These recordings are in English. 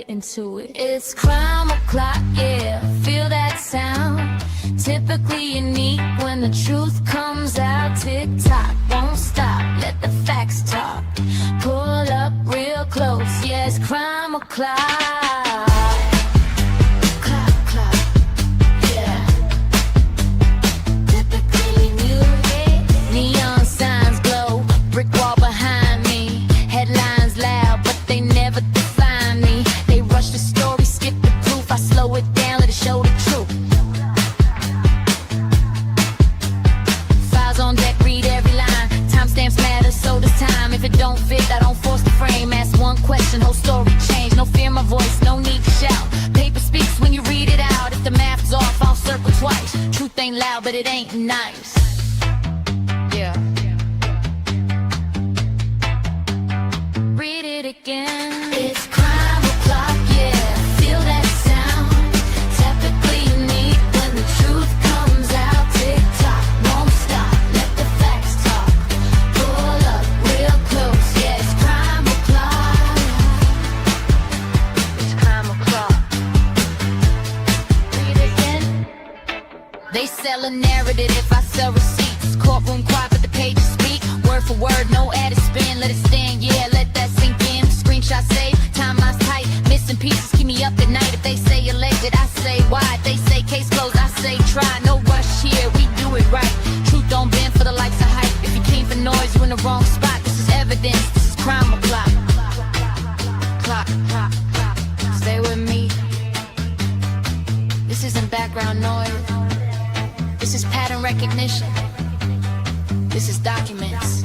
get into it. It's crime o'clock, yeah, feel that sound. Typically unique when the truth comes out. Tick-tock, won't stop, let the facts talk. Pull up real close, yeah, it's crime o'clock. Question, whole story change, no fear my voice, no need to shout. Paper speaks when you read it out. If the math's off, I'll circle twice. Truth ain't loud, but it ain't nice. Yeah. Read it again. It's crime o'clock, yeah. Feel that sound. Typically unique when the truth comes out. Tick tock, won't stop. Let the facts talk. Pull up real close, yeah. It's crime o'clock. They sell a narrative if I sell receipts. Courtroom quiet but the pages speak. Word for word, no added spin. Let it stand, yeah, let that sink in. Screenshot save, timeline's tight. Missing pieces keep me up at night. If they say alleged, I say why. If they say case closed, I say try. No rush here, we do it right. Truth don't bend for the likes of hype. If you came for noise, you in the wrong spot. This is evidence, this is crime o'clock. Clock, clock, clock. Stay with me. This isn't background noise. This is pattern recognition. This is documents.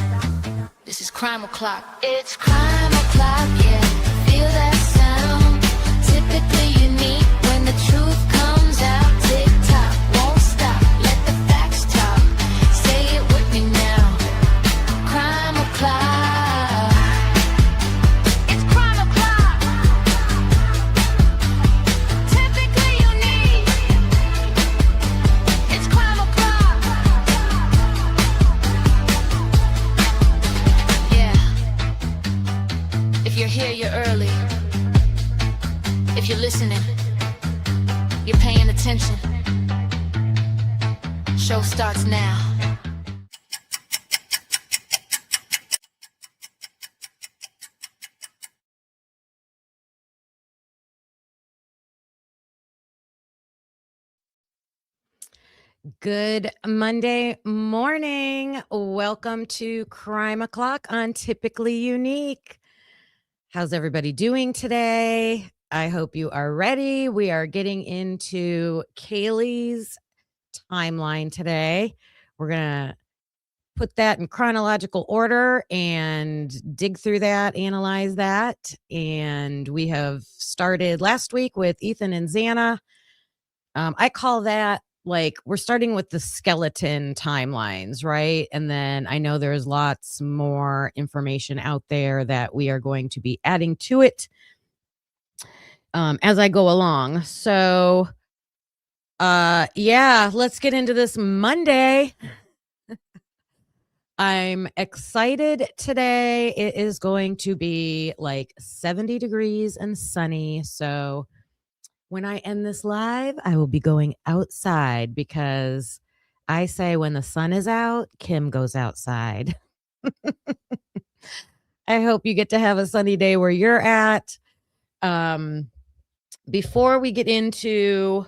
This is crime o'clock. It's crime o'clock, yeah. Feel that sound. Typically unique when the truth comes out. Tick tock, won't stop. Let the facts talk. Say it with me now. Crime o'clock. It's crime o'clock. Typically unique. It's crime o'clock. Yeah. If you're here, you're early. If you're listening, you're paying attention. Show starts now. Good Monday morning. Welcome to Crime O'Clock on Typically Unique. How's everybody doing today? I hope you are ready. We are getting into Kaylee's timeline today. We're going to put that in chronological order and dig through that, analyze that. And we have started last week with Ethan and Xana. I call that like we're starting with the skeleton timelines, right? And then I know there's lots more information out there that we are going to be adding to it as I go along. So, yeah, let's get into this Monday. I'm excited today. It is going to be like 70 degrees and sunny. So when I end this live, I will be going outside because I say when the sun is out, Kim goes outside. I hope you get to have a sunny day where you're at. Before we get into,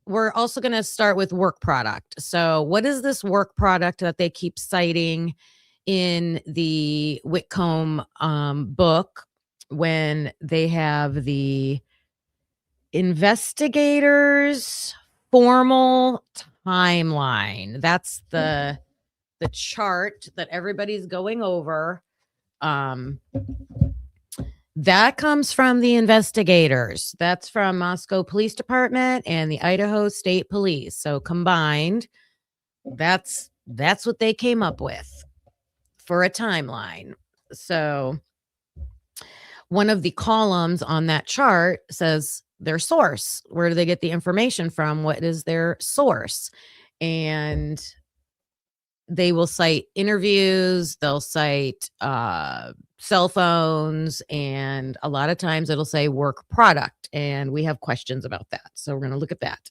we're also going to start with work product. So what is this work product that they keep citing in the Whitcomb book when they have the investigators formal timeline? That's the chart that everybody's going over. That comes from the investigators. That's from Moscow Police Department and the Idaho State Police. So combined, that's what they came up with for a timeline. So one of the columns on that chart says their source. Where do they get the information from? What is their source? And they will cite interviews, they'll cite cell phones, and a lot of times it'll say work product, and we have questions about that. So we're going to look at that.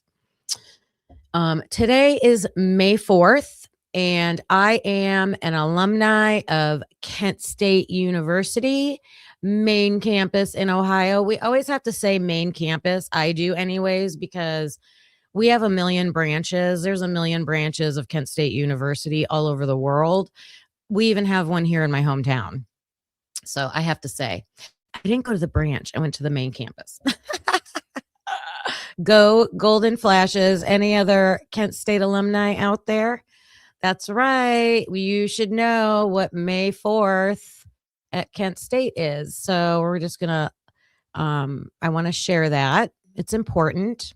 Today is May 4th, and I am an alumni of Kent State University, main campus in Ohio. We always have to say main campus. I do anyways, because we have a million branches. There's a million branches of Kent State University all over the world. We even have one here in my hometown. So I have to say, I didn't go to the branch. I went to the main campus. Go Golden Flashes. Any other Kent State alumni out there? That's right. You should know what May 4th at Kent State is. So we're just going to, I want to share that. It's important.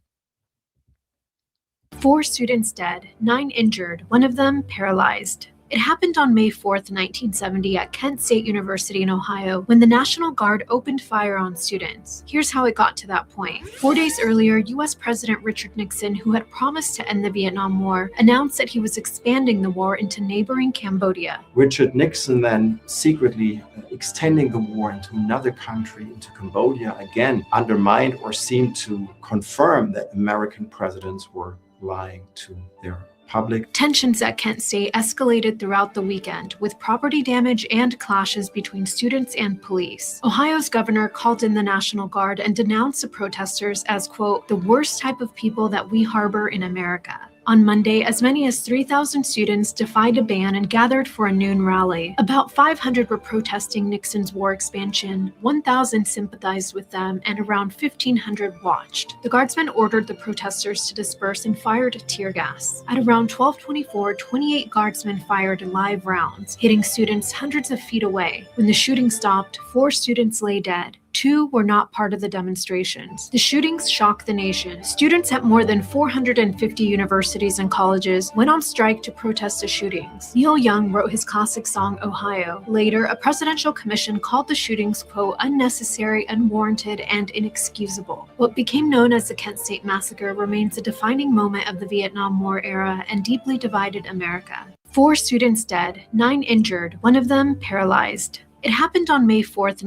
4 students dead, 9 injured, one of them paralyzed. It happened on May 4th, 1970 at Kent State University in Ohio when the National Guard opened fire on students. Here's how it got to that point. 4 days earlier, U.S. President Richard Nixon, who had promised to end the Vietnam War, announced that he was expanding the war into neighboring Cambodia. Richard Nixon then secretly extending the war into another country, into Cambodia, again undermined or seemed to confirm that American presidents were lying to their public. Tensions at Kent State escalated throughout the weekend, with property damage and clashes between students and police. Ohio's governor called in the National Guard and denounced the protesters as, quote, the worst type of people that we harbor in America. On Monday, as many as 3,000 students defied a ban and gathered for a noon rally. About 500 were protesting Nixon's war expansion, 1,000 sympathized with them, and around 1,500 watched. The guardsmen ordered the protesters to disperse and fired tear gas. At around 12:24, 28 guardsmen fired live rounds, hitting students hundreds of feet away. When the shooting stopped, 4 students lay dead. 2 were not part of the demonstrations. The shootings shocked the nation. Students at more than 450 universities and colleges went on strike to protest the shootings. Neil Young wrote his classic song, Ohio. Later, a presidential commission called the shootings, quote, unnecessary, unwarranted, and inexcusable. What became known as the Kent State Massacre remains a defining moment of the Vietnam War era and deeply divided America. 4 students dead, 9 injured, one of them paralyzed. It happened on May 4th,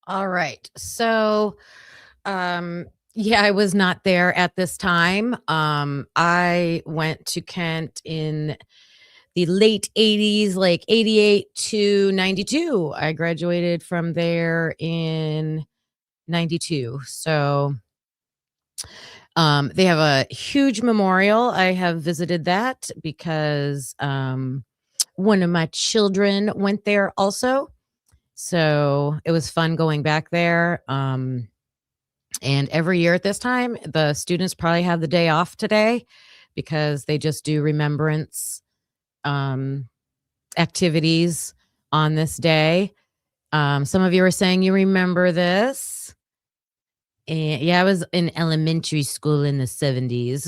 All right. So, yeah, I was not there at this time. I went to Kent in the late 80s, like 88 to 92. I graduated from there in 92. So, they have a huge memorial. I have visited that because one of my children went there also. So it was fun going back there. And every year at this time, the students probably have the day off today because they just do remembrance activities on this day. Some of you are saying you remember this. And yeah, I was in elementary school in the 70s.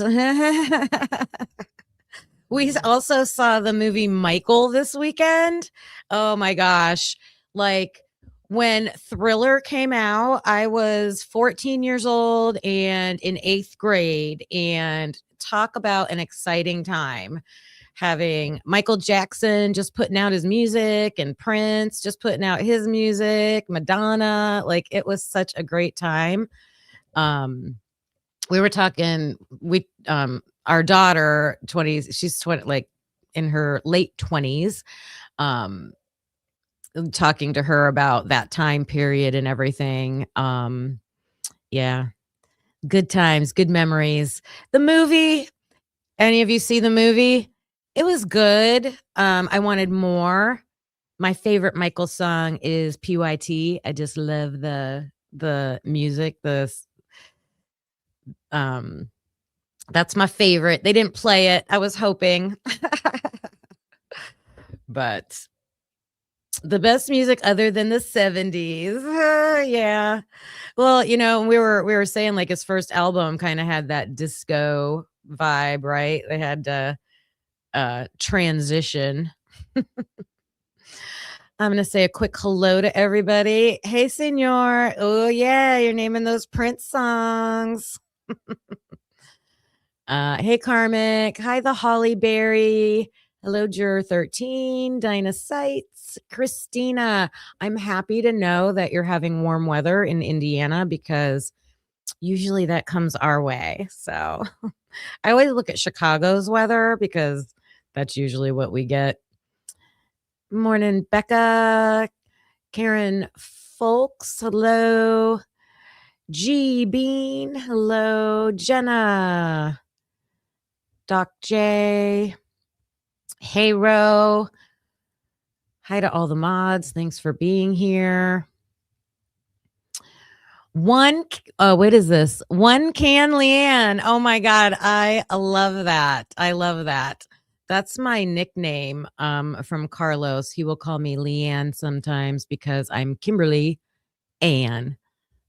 We also saw the movie Michael this weekend. Oh my gosh. Like when Thriller came out, I was 14 years old and in 8th grade, and talk about an exciting time having Michael Jackson just putting out his music and Prince just putting out his music, Madonna. Like it was such a great time. We were talking, our daughter, 20s, she's 20, like in her late 20s, talking to her about that time period and everything. Yeah, good times, good memories. The movie, any of you see the movie? It was good. I wanted more. My favorite Michael song is PYT. I just love the music. That's my favorite. They didn't play it. I was hoping. But the best music other than the 70s. Yeah. Well, we were saying like his first album kind of had that disco vibe, right? They had to transition. I'm going to say a quick hello to everybody. Hey, senor. Oh, yeah, you're naming those Prince songs. Hey, Karmic. Hi, the Hollyberry. Hello, Juror 13, Dinah Sights, Christina. I'm happy to know that you're having warm weather in Indiana because usually that comes our way. So I always look at Chicago's weather because that's usually what we get. Morning, Becca. Karen Folks. Hello. G Bean. Hello. Jenna. Doc J. Hey, Ro. Hi to all the mods. Thanks for being here. What is this? One can Leanne. Oh my God. I love that. I love that. That's my nickname from Carlos. He will call me Leanne sometimes because I'm Kimberly Ann.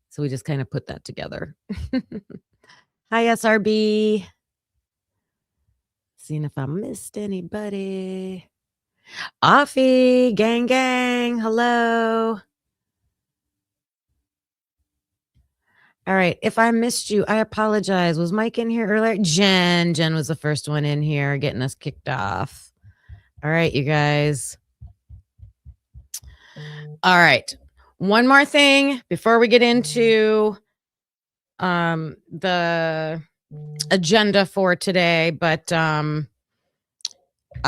So we just kind of put that together. Hi, SRB. Seeing if I missed anybody. Offie, gang, hello. All right, if I missed you, I apologize. Was Mike in here earlier? Jen was the first one in here getting us kicked off. All right, you guys. All right, one more thing before we get into the agenda for today, but I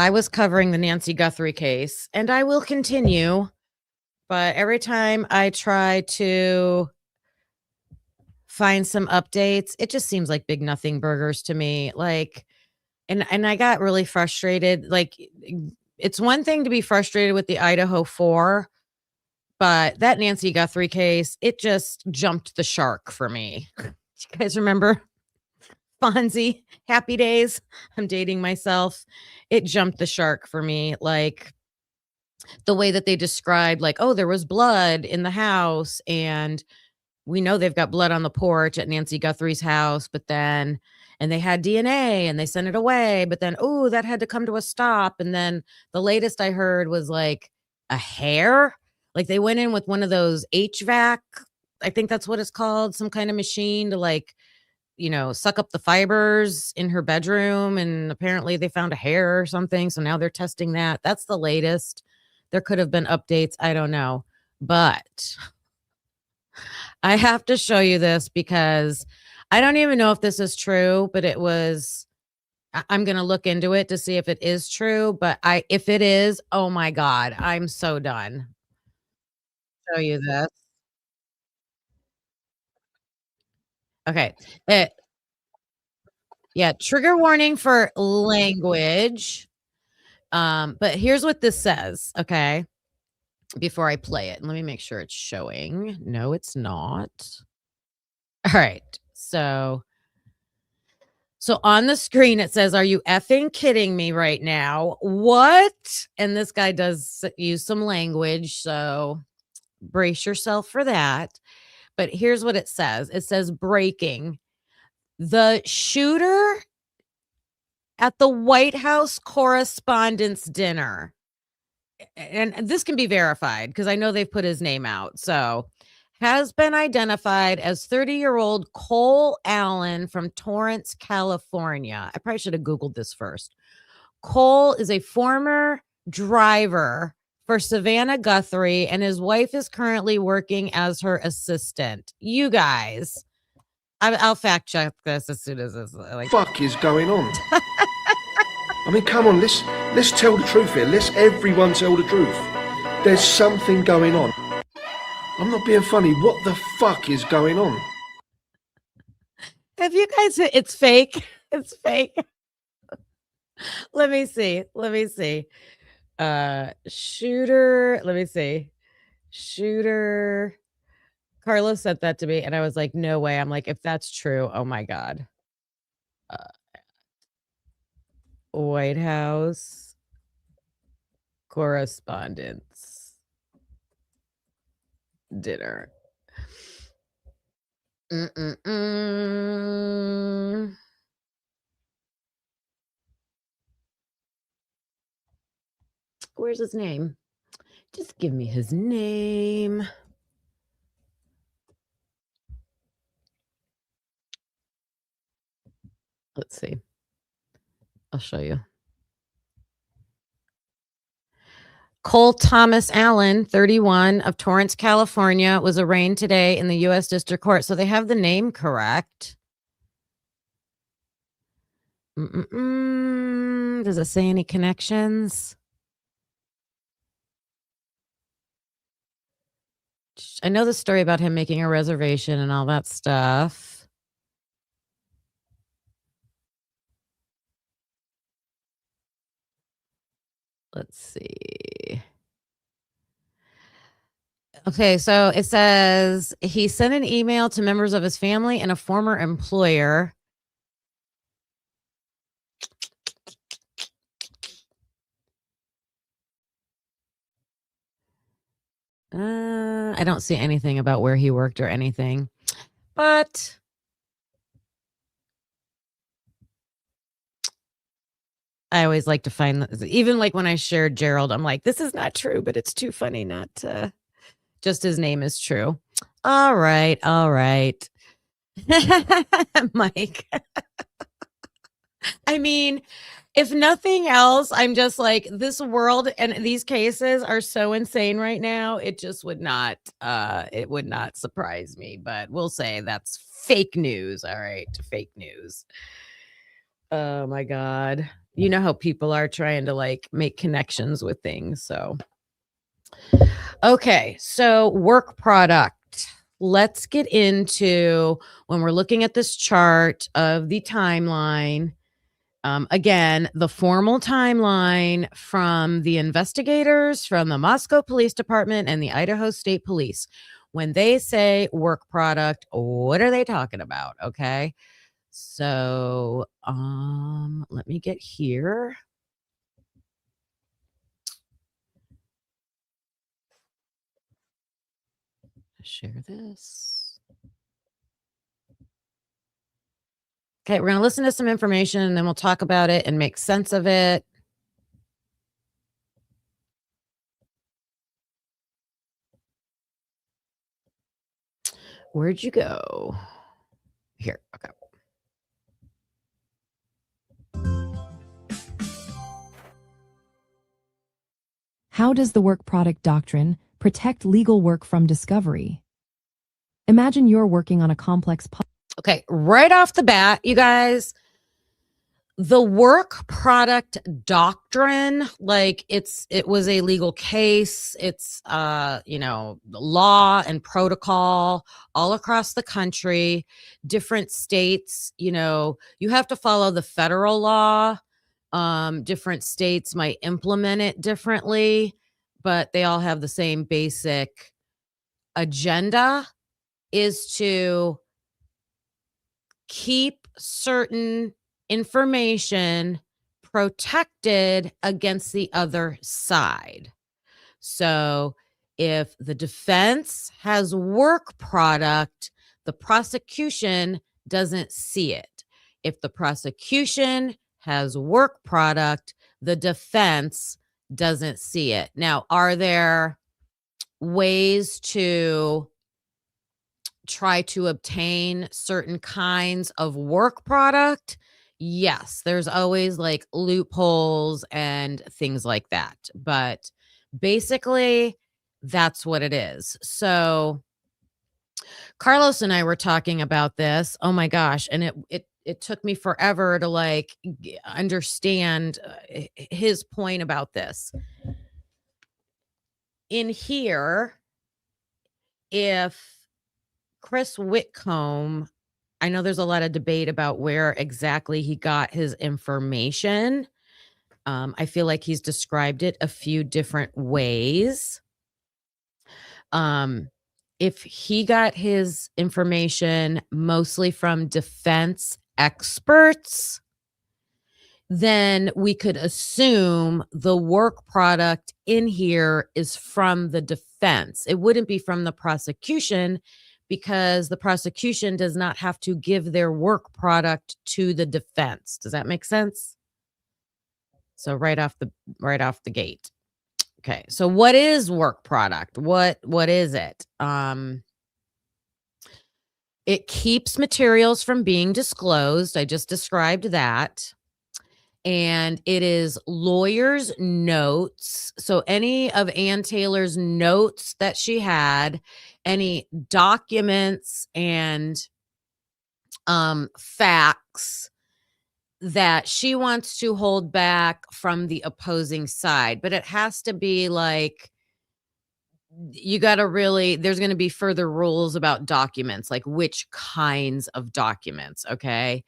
was covering the Nancy Guthrie case, and I will continue. But every time I try to find some updates, it just seems like big nothing burgers to me. Like, and I got really frustrated. Like, it's one thing to be frustrated with the Idaho 4, but that Nancy Guthrie case, it just jumped the shark for me. You guys remember Fonzie, Happy Days? I'm dating myself. It jumped the shark for me. Like, the way that they described, like, oh, there was blood in the house, and we know they've got blood on the porch at Nancy Guthrie's house, but then, and they had DNA and they sent it away, but then, oh, that had to come to a stop. And then the latest I heard was like a hair, like they went in with one of those HVAC, I think that's what it's called, some kind of machine to like, suck up the fibers in her bedroom. And apparently they found a hair or something. So now they're testing that. That's the latest. There could have been updates. I don't know. But I have to show you this because I don't even know if this is true, but I'm going to look into it to see if it is true. But if it is, oh my God, I'm so done. Show you this. Okay. Yeah. Trigger warning for language. But here's what this says. Okay. Before I play it, and let me make sure it's showing. No, it's not. All right. So on the screen, it says, "Are you effing kidding me right now? What?" And this guy does use some language. So brace yourself for that. But here's what it says. It says breaking. The shooter at the White House Correspondents' Dinner. And this can be verified because I know they've put his name out. So has been identified as 30-year-old Cole Allen from Torrance, California. I probably should have Googled this first. Cole is a former driver for Savannah Guthrie, and his wife is currently working as her assistant. You guys, I'll fact check this as soon as this. Like, fuck is going on? I mean, come on, let's tell the truth here. Let's everyone tell the truth. There's something going on. I'm not being funny. What the fuck is going on? Have you guys? It's fake. It's fake. Let me see. Shooter. Let me see. Shooter. Carlos sent that to me, and I was like, no way. I'm like, if that's true, oh my God. White House Correspondents' Dinner. Where's his name? Just give me his name. Let's see. I'll show you. Cole Thomas Allen, 31, of Torrance, California, was arraigned today in the U.S. District Court. So they have the name correct. Does it say any connections? I know the story about him making a reservation and all that stuff. Let's see. Okay, so it says he sent an email to members of his family and a former employer. I don't see anything about where he worked or anything, but I always like to find, even like when I shared Gerald, I'm like, this is not true, but it's too funny not to, just his name is true. All right. Mike. I mean, if nothing else, I'm just like, this world and these cases are so insane right now. It just would not surprise me, but we'll say that's fake news. All right. Fake news. Oh my God. You know how people are trying to like make connections with things. So, okay. So work product. Let's get into when we're looking at this chart of the timeline. Again, the formal timeline from the investigators, from the Moscow Police Department and the Idaho State Police. When they say work product, what are they talking about? Okay. So, let me get here. Share this. Okay, we're going to listen to some information and then we'll talk about it and make sense of it. Where'd you go? Here. Okay. How does the work product doctrine protect legal work from discovery? Imagine you're working on a complex Okay, right off the bat, you guys, the work product doctrine, like it was a legal case. It's law and protocol all across the country, different states, you have to follow the federal law. Different states might implement it differently, but they all have the same basic agenda, is to keep certain information protected against the other side. So if the defense has work product, the prosecution doesn't see it. If the prosecution has work product, the defense doesn't see it. Now, are there ways to try to obtain certain kinds of work product? Yes, there's always like loopholes and things like that. But basically, that's what it is. So Carlos and I were talking about this. Oh my gosh. And it took me forever to like understand his point about this. In here, if Chris Whitcomb, I know there's a lot of debate about where exactly he got his information. I feel like he's described it a few different ways. If he got his information mostly from defense experts, then we could assume the work product in here is from the defense. It wouldn't be from the prosecution, because the prosecution does not have to give their work product to the defense. Does that make sense? So right off the gate. Okay. So what is work product? What is it? It keeps materials from being disclosed. I just described that. And it is lawyers' notes. So any of Ann Taylor's notes that she had, any documents and facts that she wants to hold back from the opposing side. But it has to be like, you got to really, there's going to be further rules about documents, like which kinds of documents. Okay.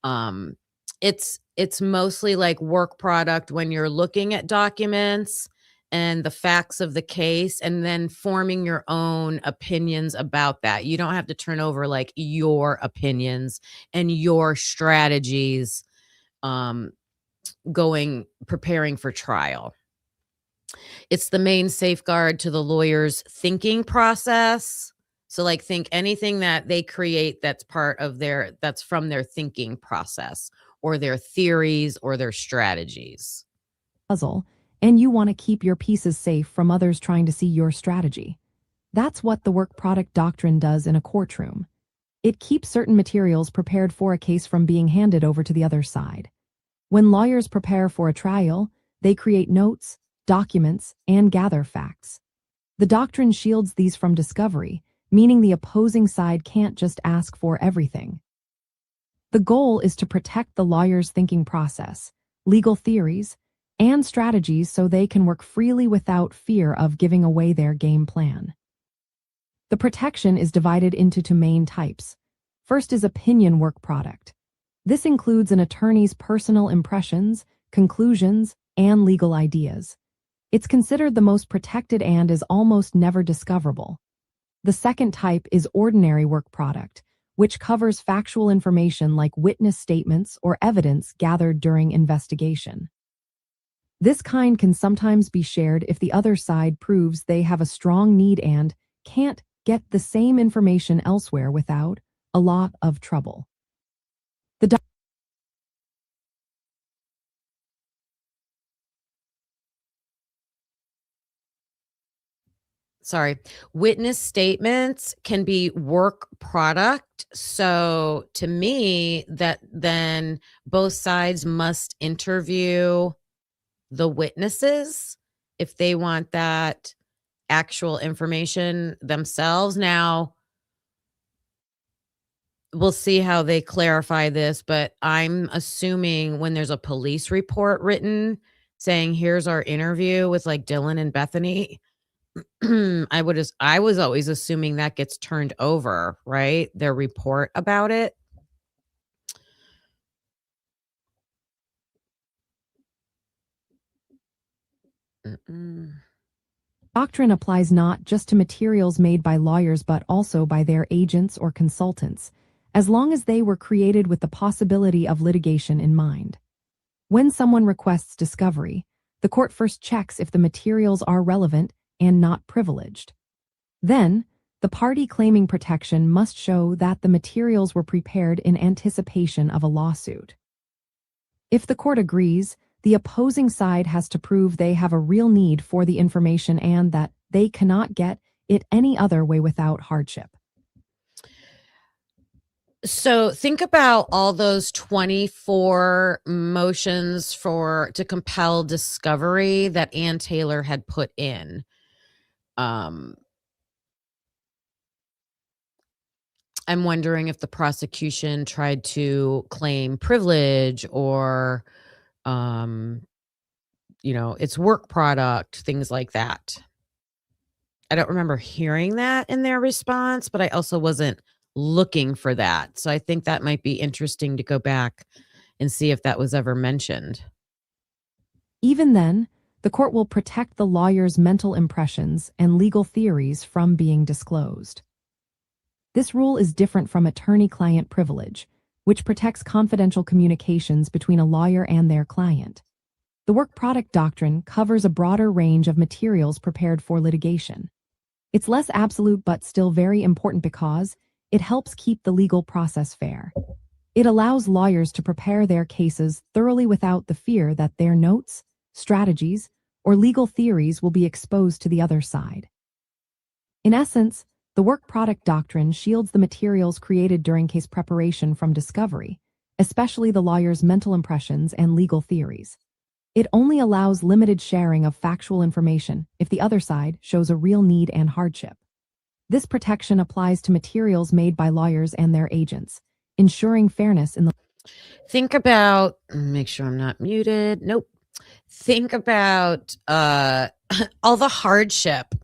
Um, it's mostly like work product when you're looking at documents and the facts of the case and then forming your own opinions about that. You don't have to turn over like your opinions and your strategies preparing for trial. It's the main safeguard to the lawyer's thinking process. So like think anything that they create that's that's from their thinking process or their theories or their strategies. Puzzle, and you want to keep your pieces safe from others trying to see your strategy. That's what the work product doctrine does in a courtroom. It keeps certain materials prepared for a case from being handed over to the other side. When lawyers prepare for a trial, they create notes, documents, and gather facts. The doctrine shields these from discovery, meaning the opposing side can't just ask for everything. The goal is to protect the lawyer's thinking process, legal theories, and strategies so they can work freely without fear of giving away their game plan. The protection is divided into two main types. First is opinion work product. This includes an attorney's personal impressions, conclusions, and legal ideas. It's considered the most protected and is almost never discoverable. The second type is ordinary work product, which covers factual information like witness statements or evidence gathered during investigation. This kind can sometimes be shared if the other side proves they have a strong need and can't get the same information elsewhere without a lot of trouble. Witness statements can be work product. So to me, that then both sides must interview the witnesses if they want that actual information themselves. Now, we'll see how they clarify this, but I'm assuming when there's a police report written saying, here's our interview with like Dylan and Bethany, I was always assuming that gets turned over, right? Their report about it. Doctrine applies not just to materials made by lawyers but also by their agents or consultants, as long as they were created with the possibility of litigation in mind. When someone requests discovery, the court first checks if the materials are relevant and not privileged. Then, the party claiming protection must show that the materials were prepared in anticipation of a lawsuit. If the court agrees, the opposing side has to prove they have a real need for the information and that they cannot get it any other way without hardship. So think about all those 24 motions to compel discovery that Ann Taylor had put in. I'm wondering if the prosecution tried to claim privilege or, it's work product, things like that. I don't remember hearing that in their response, but I also wasn't looking for that. So I think that might be interesting to go back and see if that was ever mentioned. Even then, the court will protect the lawyer's mental impressions and legal theories from being disclosed. This rule is different from attorney-client privilege, which protects confidential communications between a lawyer and their client. The work product doctrine covers a broader range of materials prepared for litigation. It's less absolute but still very important because it helps keep the legal process fair. It allows lawyers to prepare their cases thoroughly without the fear that their notes, strategies, or legal theories will be exposed to the other side. In essence, The work product doctrine shields the materials created during case preparation from discovery, especially the lawyer's mental impressions and legal theories. It only allows limited sharing of factual information if the other side shows a real need and hardship. This protection applies to materials made by lawyers and their agents, ensuring fairness in the Think about, make sure I'm not muted. Nope. Think about all the hardship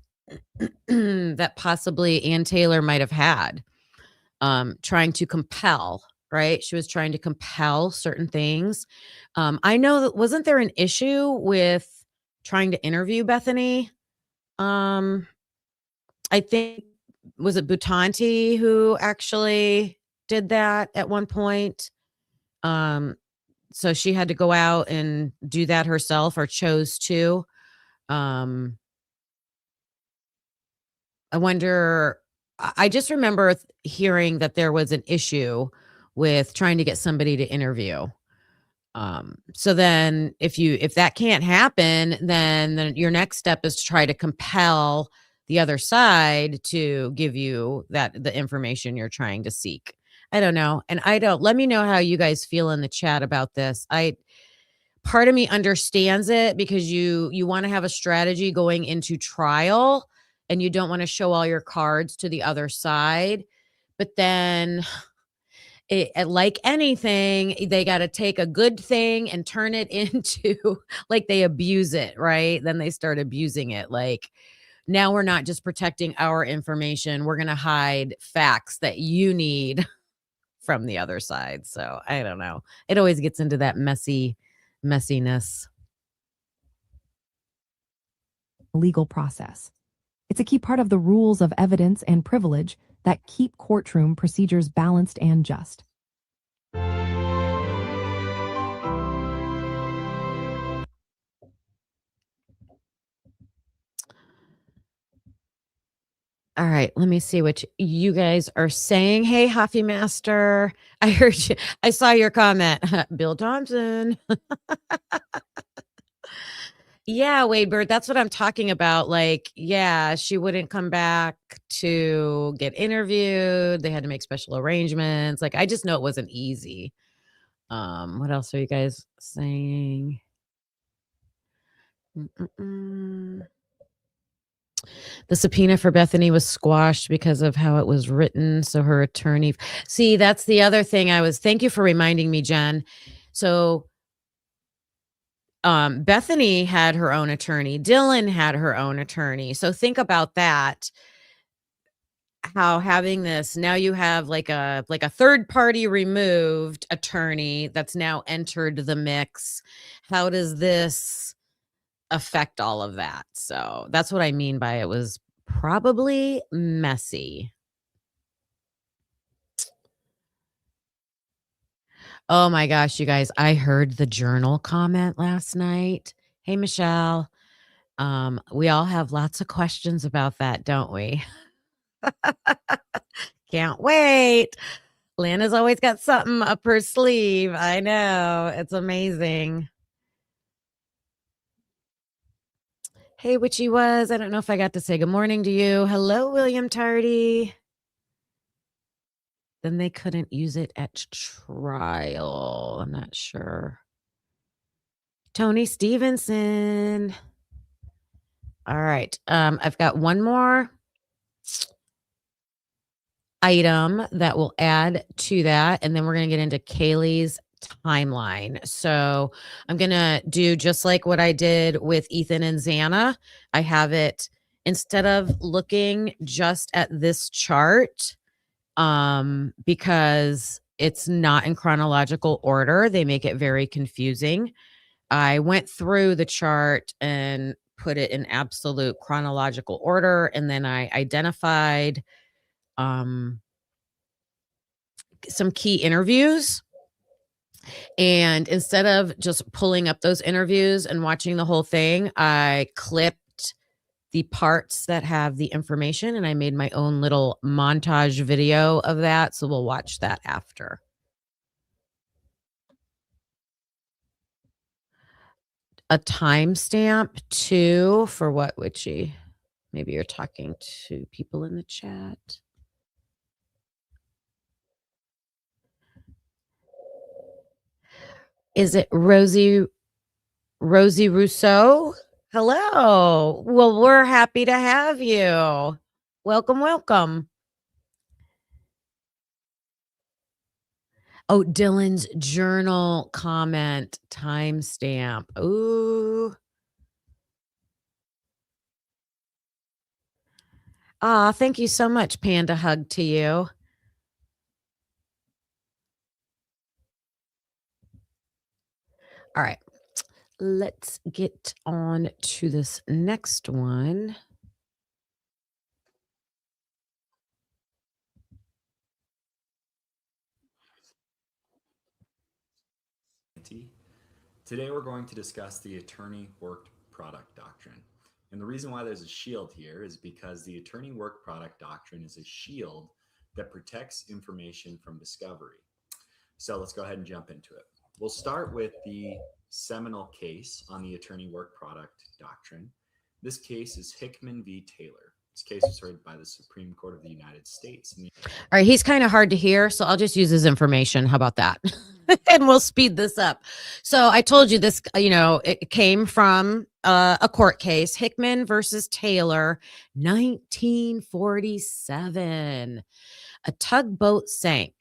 that possibly Ann Taylor might have had, trying to compel, right? She was trying to compel certain things. I know that wasn't there an issue with trying to interview Bethany? I think, was it Butanti who actually did that at one point? So she had to go out and do that herself, or chose to. I wonder, I just remember hearing that there was an issue with trying to get somebody to interview. So then if that can't happen, then your next step is to try to compel the other side to give you the information you're trying to seek. I don't know. And let me know how you guys feel in the chat about this. Part of me understands it, because you want to have a strategy going into trial, and you don't want to show all your cards to the other side. But then, like anything, they got to take a good thing and turn it into, like, they abuse it, right? Then they start abusing it. Like, now we're not just protecting our information, we're going to hide facts that you need from the other side. So I don't know. It always gets into that messiness. legal process. It's a key part of the rules of evidence and privilege that keep courtroom procedures balanced and just. All right, let me see what you guys are saying. Hey, Huffy Master, I heard you. I saw your comment. Bill Thompson. Yeah, Wade Bird, that's what I'm talking about. Like, yeah, she wouldn't come back to get interviewed. They had to make special arrangements. Like, I just know it wasn't easy. What else are you guys saying? The subpoena for Bethany was squashed because of how it was written. So her attorney. See, that's the other thing thank you for reminding me, Jen. So Bethany had her own attorney. Dylan had her own attorney. So think about that. How having this, now you have like a third party removed attorney that's now entered the mix. How does this affect all of that? So that's what I mean by it was probably messy. Oh my gosh, you guys, I heard the journal comment last night. Hey, Michelle. We all have lots of questions about that, don't we? Can't wait. Lana's always got something up her sleeve. I know. It's amazing. Hey, Witchy Was. I don't know if I got to say good morning to you. Hello, William Tardy. Then they couldn't use it at trial. I'm not sure. Tony Stevenson. All right. I've got one more item that will add to that, and then we're going to get into Kaylee's timeline. So I'm going to do just like what I did with Ethan and Xana. I have it, instead of looking just at this chart, because it's not in chronological order, they make it very confusing. I went through the chart and put it in absolute chronological order, and then I identified some key interviews. And instead of just pulling up those interviews and watching the whole thing, I clipped the parts that have the information, and I made my own little montage video of that. So we'll watch that after. A timestamp too, for what, Witchy? Maybe you're talking to people in the chat. Is it Rosie Rousseau? Hello. Well, we're happy to have you. Welcome, welcome. Oh, Dylan's journal comment timestamp. Ooh. Thank you so much, Panda. Hug to you. All right. Let's get on to this next one. Today we're going to discuss the attorney work product doctrine. And the reason why there's a shield here is because the attorney work product doctrine is a shield that protects information from discovery. So let's go ahead and jump into it. We'll start with the seminal case on the attorney work product doctrine. This case is Hickman v. Taylor. This case was heard by the Supreme Court of the United States. All right, he's kind of hard to hear, so I'll just use his information. How about that? And we'll speed this up. So I told you this, it came from a court case, Hickman versus Taylor, 1947. A tugboat sank,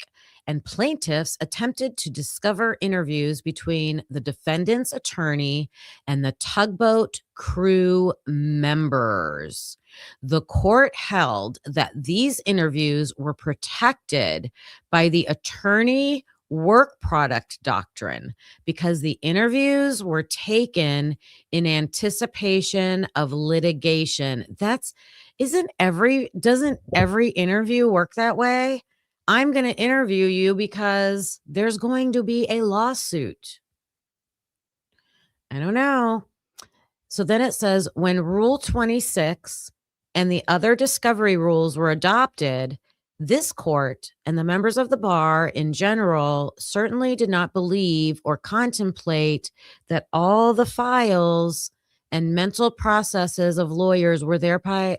and plaintiffs attempted to discover interviews between the defendant's attorney and the tugboat crew members. The court held that these interviews were protected by the attorney work product doctrine because the interviews were taken in anticipation of litigation. Doesn't every interview work that way? I'm going to interview you because there's going to be a lawsuit. I don't know. So then it says, when Rule 26 and the other discovery rules were adopted, this court and the members of the bar in general certainly did not believe or contemplate that all the files and mental processes of lawyers were thereby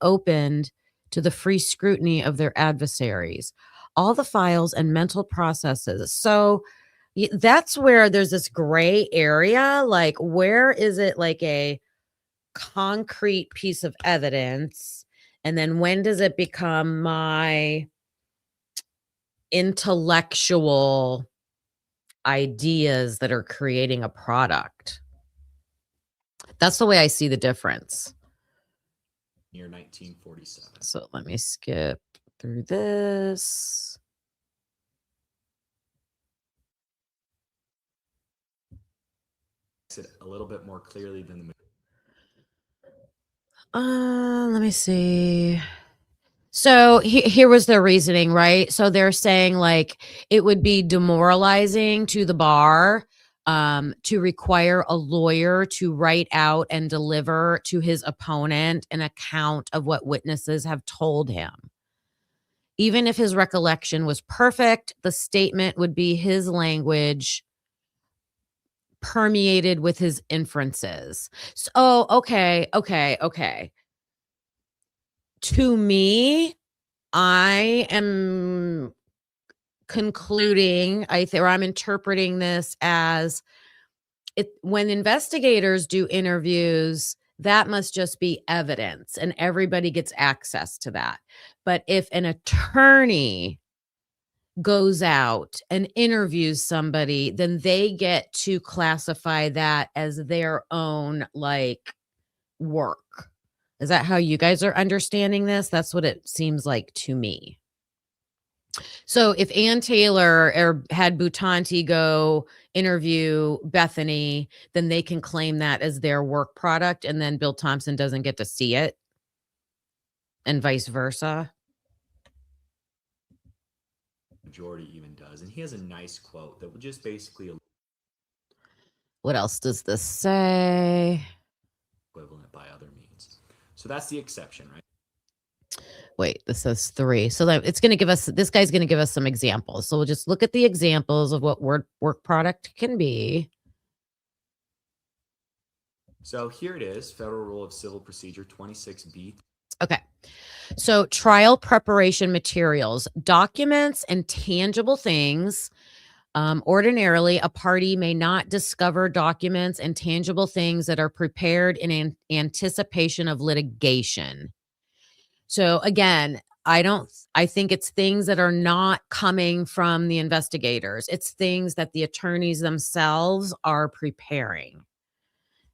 opened to the free scrutiny of their adversaries. All the files and mental processes. So that's where there's this gray area. Like, where is it like a concrete piece of evidence? And then when does it become my intellectual ideas that are creating a product? That's the way I see the difference. Year 1947. So let me skip through this. It a little bit more clearly than the Let me see. So here was their reasoning, right? So they're saying like it would be demoralizing to the bar to require a lawyer to write out and deliver to his opponent an account of what witnesses have told him. Even if his recollection was perfect, the statement would be his language permeated with his inferences. So, okay. To me, I am concluding, I'm interpreting this as when investigators do interviews, that must just be evidence and everybody gets access to that. But if an attorney goes out and interviews somebody, then they get to classify that as their own like work. Is that how you guys are understanding this? That's what it seems like to me. So if Ann Taylor had Butanti go interview Bethany, then they can claim that as their work product, and then Bill Thompson doesn't get to see it, and vice versa. Majority even does. And he has a nice quote that will just basically What else does this say? Equivalent by other means. So that's the exception, right? Wait, this says 3. So that it's going to give us, this guy's going to give us some examples. So we'll just look at the examples of what work product can be. So here it is, Federal Rule of Civil Procedure 26B. Okay. So trial preparation materials, documents and tangible things. Ordinarily, a party may not discover documents and tangible things that are prepared in anticipation of litigation. So again, I think it's things that are not coming from the investigators. It's things that the attorneys themselves are preparing.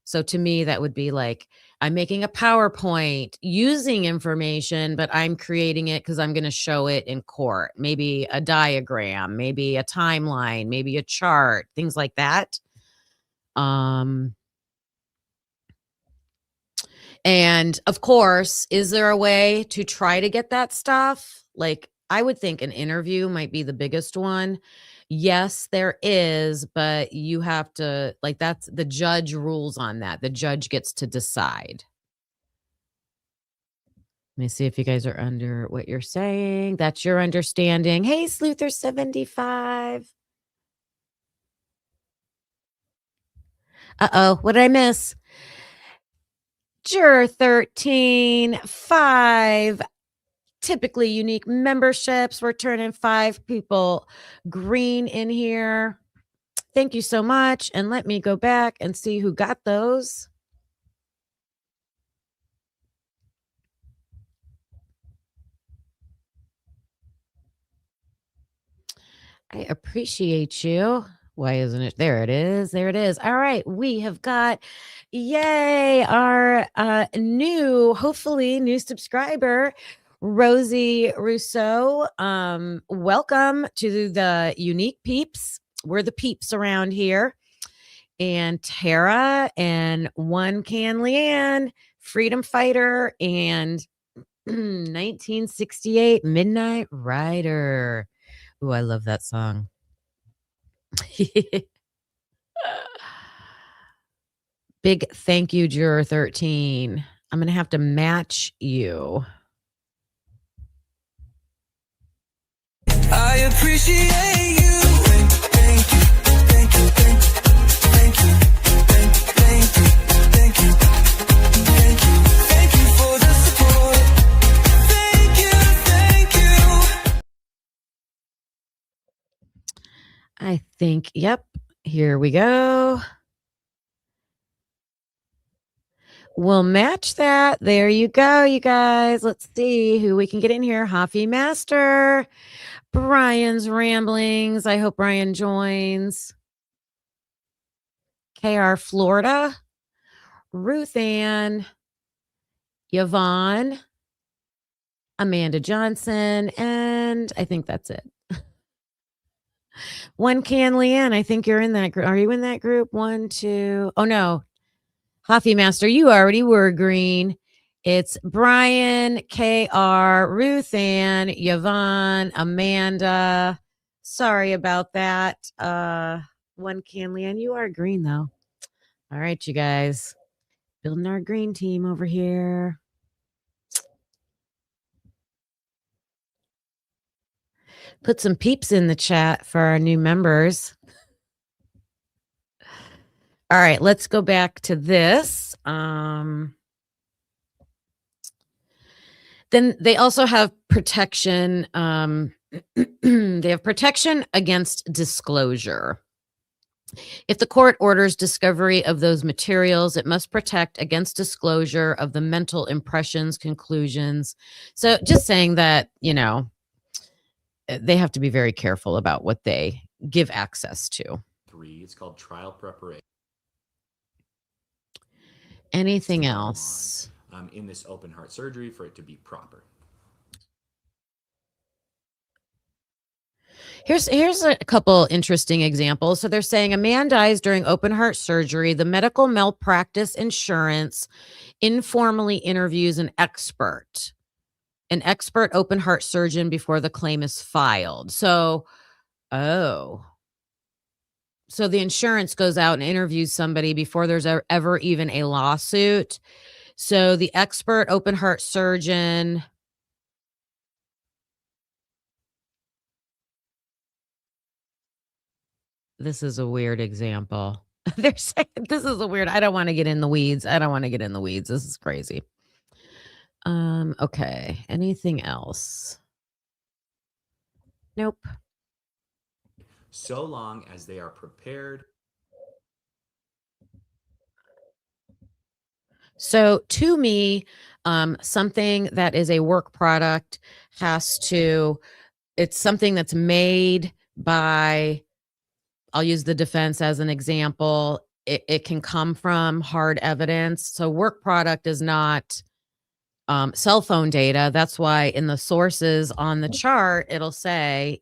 So to me, that would be like, I'm making a PowerPoint using information, but I'm creating it because I'm going to show it in court. Maybe a diagram, maybe a timeline, maybe a chart, things like that. And of course, is there a way to try to get that stuff? Like, I would think an interview might be the biggest one. Yes, there is, but you have to, like, that's the judge rules on that. The judge gets to decide. Let me see if you guys are under what you're saying. That's your understanding. Hey, Sluther75. Uh-oh, what did I miss? Juror 13, 5 typically unique memberships. We're turning 5 people green in here. Thank you so much. And let me go back and see who got those. I appreciate you. Why isn't it? There it is. There it is. All right. We have got, yay, our hopefully new subscriber, Rosie Rousseau. Welcome to the unique peeps. We're the peeps around here. And Tara and One Can Leanne, freedom fighter, and 1968 Midnight Rider. Ooh, I love that song. Big thank you, Juror 13. I'm going to have to match you. I appreciate you. Thank you. Thank you. Thank you. Thank you. Thank you. Thank you. Thank you. Thank you for the support. Thank you. Thank you. I think, yep, here we go. We'll match that. There you go, you guys. Let's see who we can get in here. Hafi Master, Brian's Ramblings. I hope Brian joins. KR Florida, Ruth Ann, Yvonne, Amanda Johnson, and I think that's it. One Can Leanne, I think you're in that group. Are you in that group? 1, 2. Oh, no. Hafi Master, you already were green. It's Brian, KR, Ruth Ann, Yvonne, Amanda. Sorry about that. One Can Leanne, you are green, though. All right, you guys. Building our green team over here. Put some peeps in the chat for our new members. All right, let's go back to this. Then they also have protection. They have protection against disclosure. If the court orders discovery of those materials, it must protect against disclosure of the mental impressions, conclusions. So just saying that, they have to be very careful about what they give access to. 3, it's called trial preparation. Anything else? In this open heart surgery for it to be proper. Here's a couple interesting examples. So they're saying a man dies during open heart surgery. The medical malpractice insurance informally interviews an expert open heart surgeon before the claim is filed. So, so the insurance goes out and interviews somebody before there's ever even a lawsuit. So the expert open heart surgeon this is a weird example. They're saying this is a weird. I don't want to get in the weeds. I don't want to get in the weeds. This is crazy. Okay. Anything else? Nope. So long as they are prepared. So to me, something that is a work product it's something that's made by, I'll use the defense as an example. It can come from hard evidence. So work product is not cell phone data. That's why in the sources on the chart, it'll say,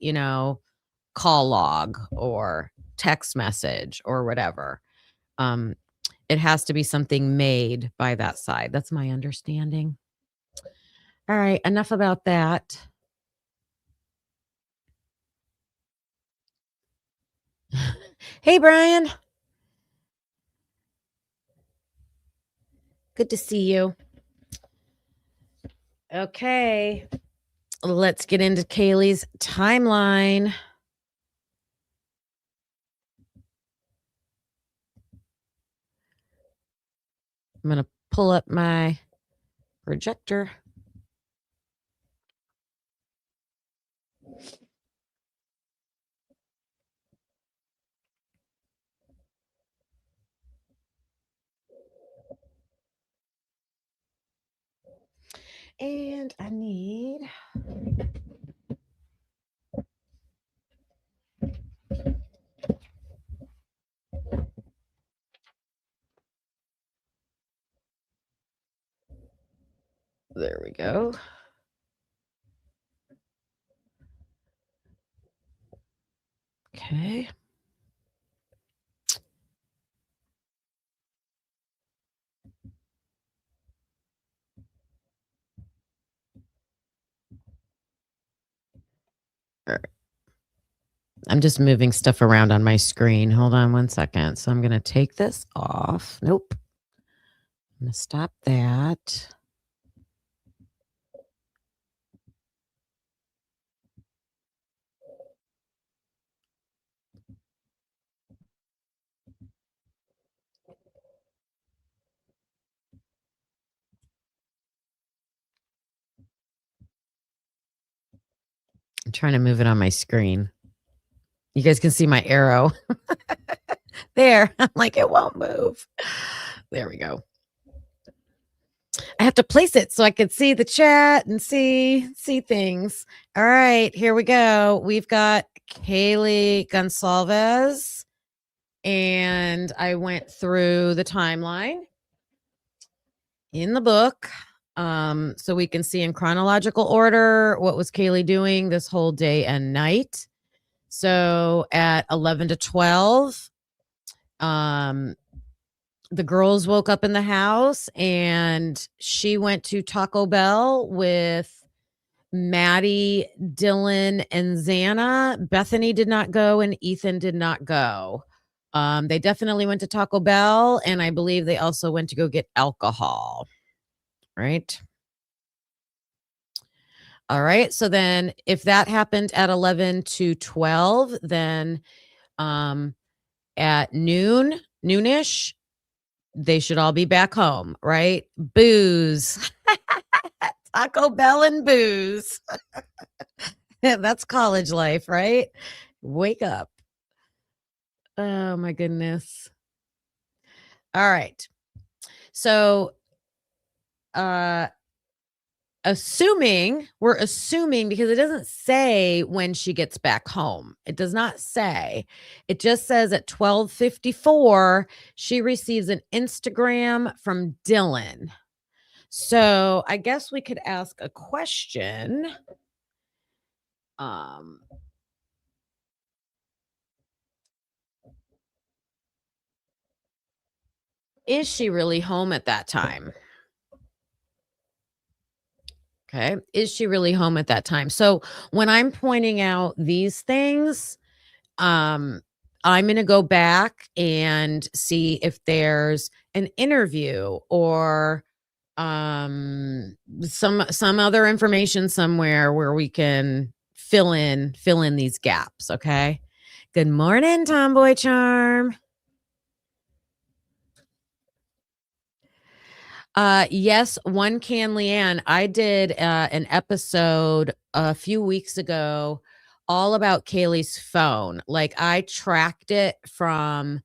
call log or text message or whatever. It has to be something made by that side. That's my understanding. All right, enough about that. Hey, Brian. Good to see you. Okay, let's get into Kaylee's timeline. I'm going to pull up my projector. And I need there we go. Okay. All right. I'm just moving stuff around on my screen. Hold on one second. So I'm going to take this off. Nope. I'm going to stop that. I'm trying to move it on my screen. You guys can see my arrow. There. I'm like, it won't move. There we go. I have to place it so I can see the chat and see things. All right, here we go. We've got Kaylee Goncalves, and I went through the timeline in the book, so we can see in chronological order what was Kaylee doing this whole day and night. So at 11 to 12, the girls woke up in the house and she went to Taco Bell with Maddie, Dylan, and Xana. Bethany did not go and Ethan did not go. They definitely went to Taco Bell, and I believe they also went to go get alcohol. Right? All right. So then if that happened at 11 to 12, then at noonish, they should all be back home, right? Booze. Taco Bell and booze. That's college life, right? Wake up. Oh my goodness. All right. So we're assuming because it doesn't say when she gets back home. It does not say. It just says at 12:54 she receives an Instagram from Dylan. So I guess we could ask a question. Is she really home at that time? Okay. Is she really home at that time? So when I'm pointing out these things, I'm going to go back and see if there's an interview or some other information somewhere where we can fill in these gaps. Okay. Good morning, Tomboy Charm. Yes, one can, Leanne. I did an episode a few weeks ago all about Kaylee's phone. Like I tracked it from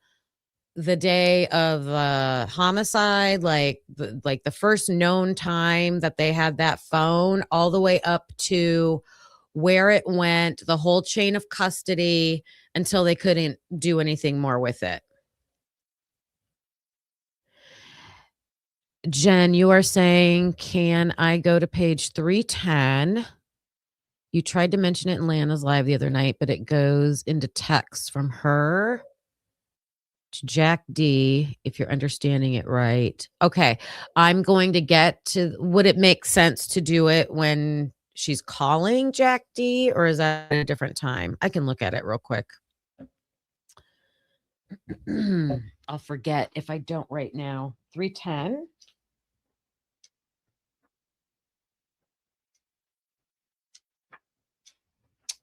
the day of the homicide, like the first known time that they had that phone, all the way up to where it went, the whole chain of custody until they couldn't do anything more with it. Jen, you are saying, can I go to page 310? You tried to mention it in Lana's live the other night, but it goes into text from her to Jack D, if you're understanding it right. Okay. I'm going to get to, would it make sense to do it when she's calling Jack D, or is that at a different time? I can look at it real quick. I'll forget if I don't right now. 310.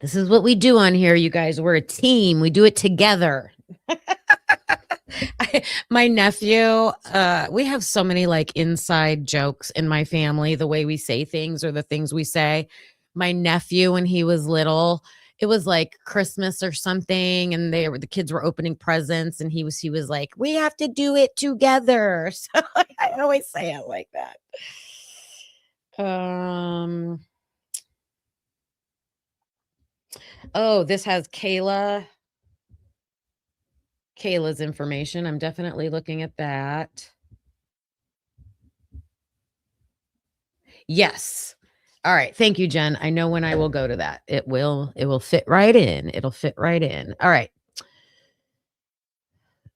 This is what we do on here, you guys. We're a team. We do it together. My nephew, we have so many like inside jokes in my family, the way we say things or the things we say. My nephew, when he was little, it was like Christmas or something, and the kids were opening presents, and he was like, we have to do it together. So I always say it like that. Oh, this has Kayla's information. I'm definitely looking at that. Yes. All right. Thank you, Jen. I know when I will go to that. It will fit right in. It'll fit right in. All right.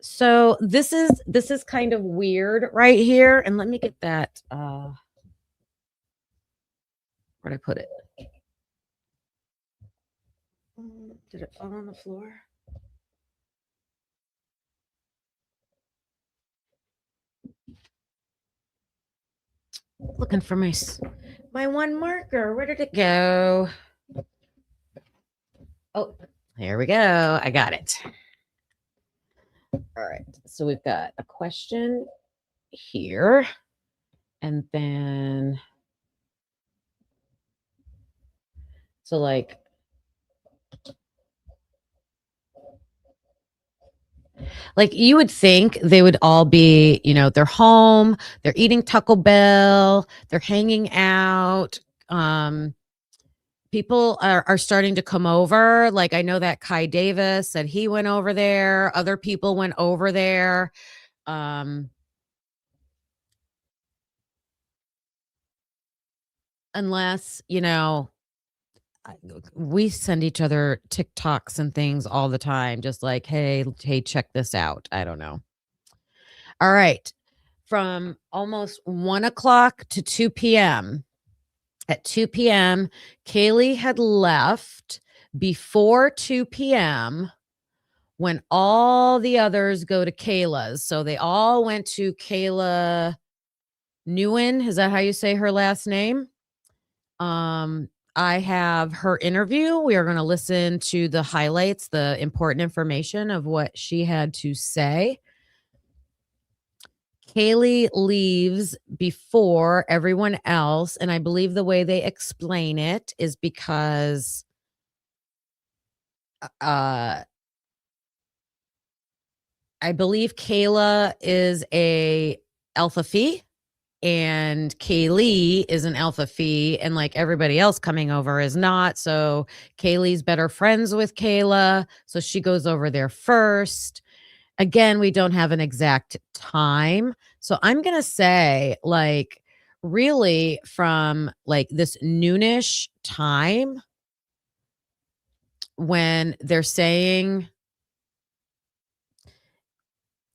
So this is kind of weird right here. And let me get that. Where'd I put it? Did it fall on the floor? Looking for my one marker. Where did it go? Oh, there we go. I got it. All right. So we've got a question here. And then, so like you would think they would all be, they're home, they're eating Taco Bell, they're hanging out. People are starting to come over. Like I know that Kai Davis said he went over there. Other people went over there. Unless, we send each other TikToks and things all the time, just like, hey, check this out. I don't know. All right. From almost 1 o'clock to 2 p.m. At 2 p.m., Kaylee had left before 2 p.m. when all the others go to Kayla's. So they all went to Kayla Newen. Is that how you say her last name? I have her interview. We are going to listen to the highlights, the important information of what she had to say. Kaylee leaves before everyone else, and I believe the way they explain it is because I believe Kayla is a Alpha Phi and Kaylee is an Alpha Phi, and like everybody else coming over is not. So Kaylee's better friends with Kayla, so she goes over there first. Again, we don't have an exact time. So I'm going to say like really from like this noonish time when they're saying,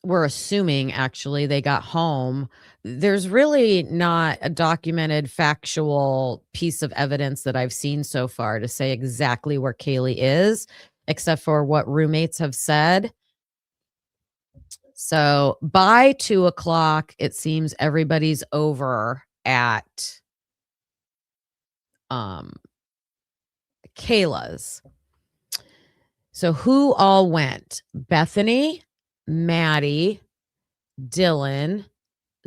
we're assuming actually they got home. There's really not a documented factual piece of evidence that I've seen so far to say exactly where Kaylee is, except for what roommates have said. So by 2 o'clock, it seems everybody's over at Kayla's. So who all went? Bethany, Maddie, Dylan,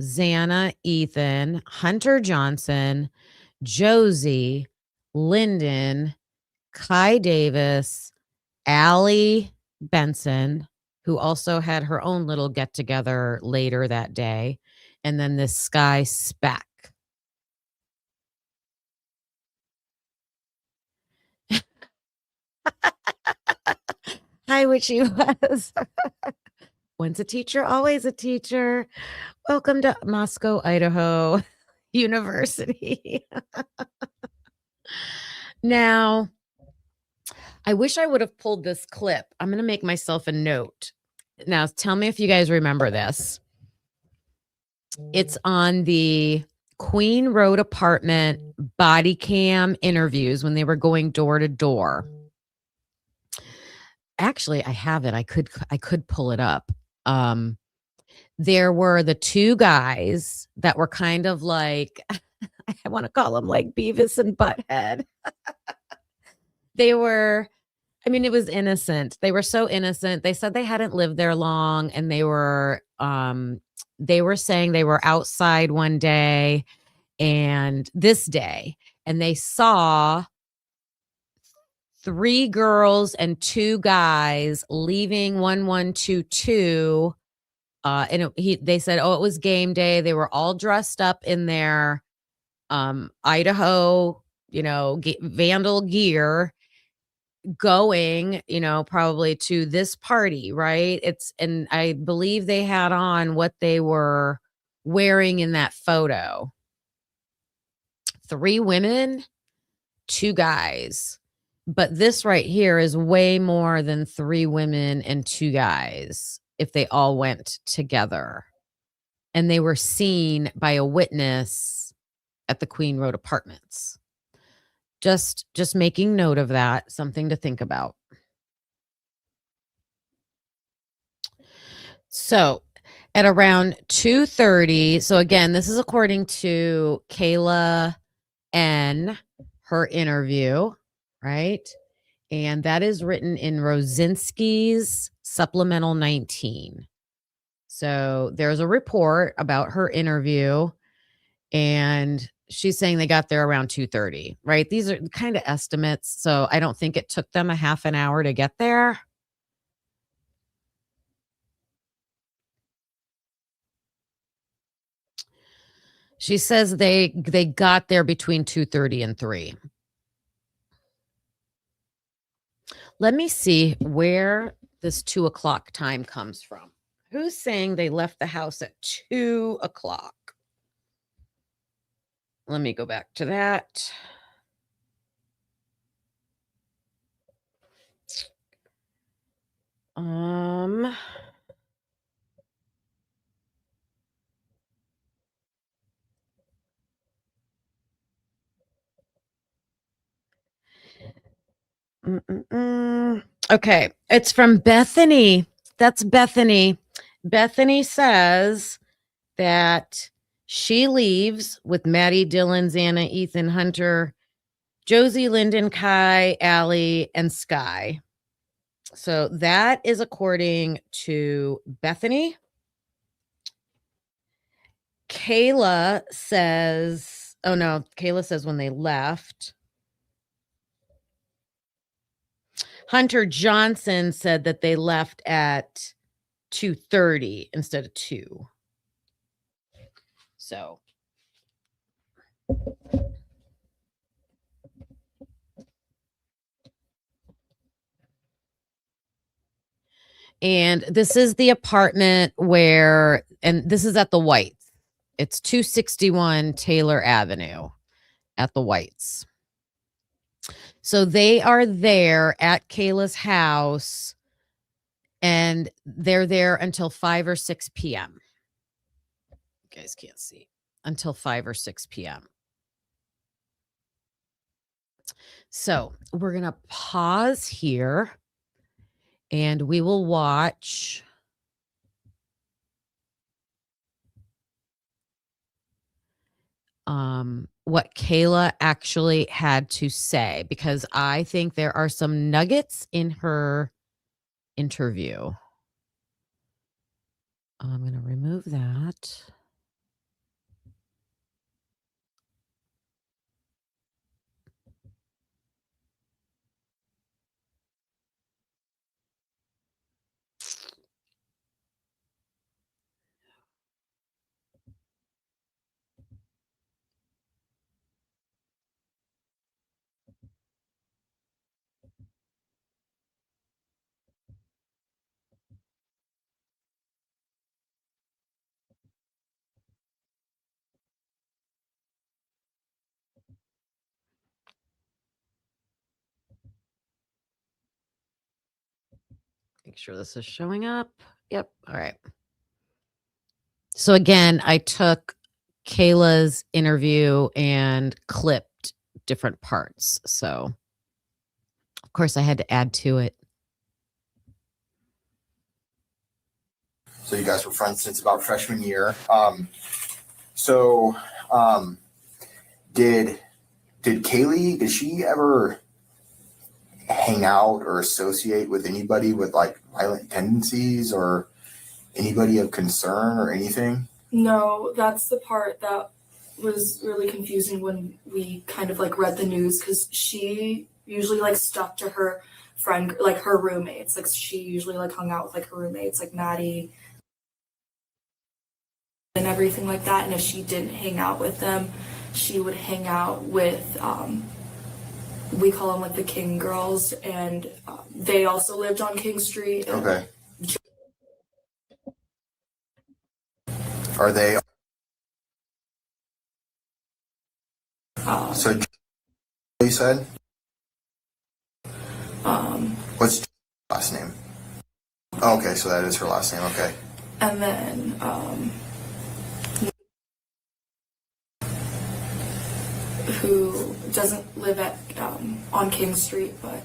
Xana, Ethan, Hunter Johnson, Josie, Lyndon, Kai Davis, Allie Benson, who also had her own little get together later that day, and then this Sky Speck. Hi, which she was. Once a teacher, always a teacher. Welcome to Moscow, Idaho University. Now, I wish I would have pulled this clip. I'm going to make myself a note. Now, tell me if you guys remember this. It's on the Queen Road apartment body cam interviews when they were going door to door. Actually, I have it. I could pull it up. There were the two guys that were kind of like, I want to call them like Beavis and Butthead. They were, I mean, it was innocent. They were so innocent. They said they hadn't lived there long, and they were saying they were outside one day and this day, and they saw 3 girls and 2 guys leaving 1122. And they said, oh, it was game day. They were all dressed up in their Idaho, vandal gear, going, probably to this party, right? And I believe they had on what they were wearing in that photo. 3 women, 2 guys. But this right here is way more than 3 women and 2 guys if they all went together. And they were seen by a witness at the Queen Road Apartments. Just making note of that, something to think about. So at around 2:30, so again, this is according to Kayla N., her interview, right? And that is written in Rosinski's Supplemental 19. So there's a report about her interview, and she's saying they got there around 2:30, right? These are kind of estimates, so I don't think it took them a half an hour to get there. She says they got there between 2:30 and 3. Let me see where this 2 o'clock time comes from. Who's saying they left the house at 2 o'clock? Let me go back to that. Okay, it's from Bethany. That's Bethany. Bethany says that she leaves with Maddie, Dylan, Xana, Ethan, Hunter, Josie, Lyndon, Kai, Allie, and Sky. So that is according to Bethany. Kayla says, oh no, Kayla says when they left. Hunter Johnson said that they left at 2:30 instead of 2. So and this is the apartment where, and this is at the Whites. It's 261 Taylor Avenue at the Whites. So they are there at Kayla's house, and they're there until 5 or 6 p.m. You guys can't see. Until 5 or 6 p.m. So we're going to pause here, and we will watch what Kayla actually had to say, because I think there are some nuggets in her interview. I'm going to remove that. make sure this is showing up. Yep. All right. So again, I took Kayla's interview and clipped different parts. So of course I had to add to it. So you guys were friends since about freshman year. Did Kaylee, did she ever hang out or associate with anybody with like violent tendencies or anybody of concern or anything? No, that's the part that was really confusing when we kind of like read the news, because she usually like stuck to her friend, like her roommates. Like she usually like hung out with like her roommates, like Maddie and everything like that. And if she didn't hang out with them, she would hang out with we call them like the King girls, and they also lived on King Street. Okay. Are they? So you said? What's your last name? Okay, so that is her last name. Okay. And then who doesn't live at on King Street, but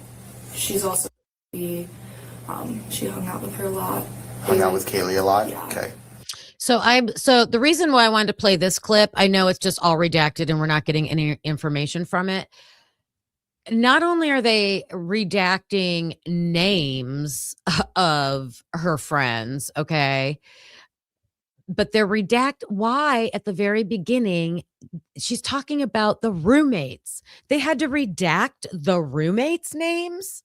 she's also she hung out with her a lot. Hung out with Kaylee a lot? Yeah. Okay. So the reason why I wanted to play this clip, I know it's just all redacted and we're not getting any information from it. Not only are they redacting names of her friends, okay, but they're why at the very beginning she's talking about the roommates. They had to redact the roommates' names?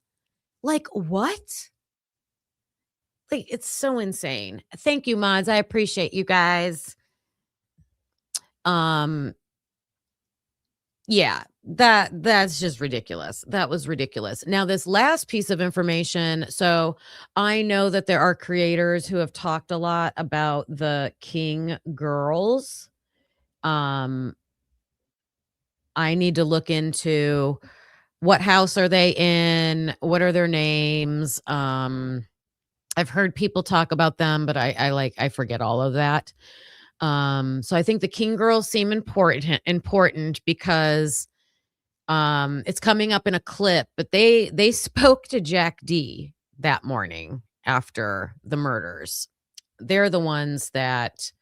Like what? Like, it's so insane. Thank you, mods. I appreciate you guys. Yeah, that's just ridiculous. That was ridiculous. Now, this last piece of information. So I know that there are creators who have talked a lot about the King girls. I need to look into what house are they in? What are their names? I've heard people talk about them, but I forget all of that. So I think the King girls seem important because it's coming up in a clip, but they spoke to Jack D that morning after the murders. They're the ones that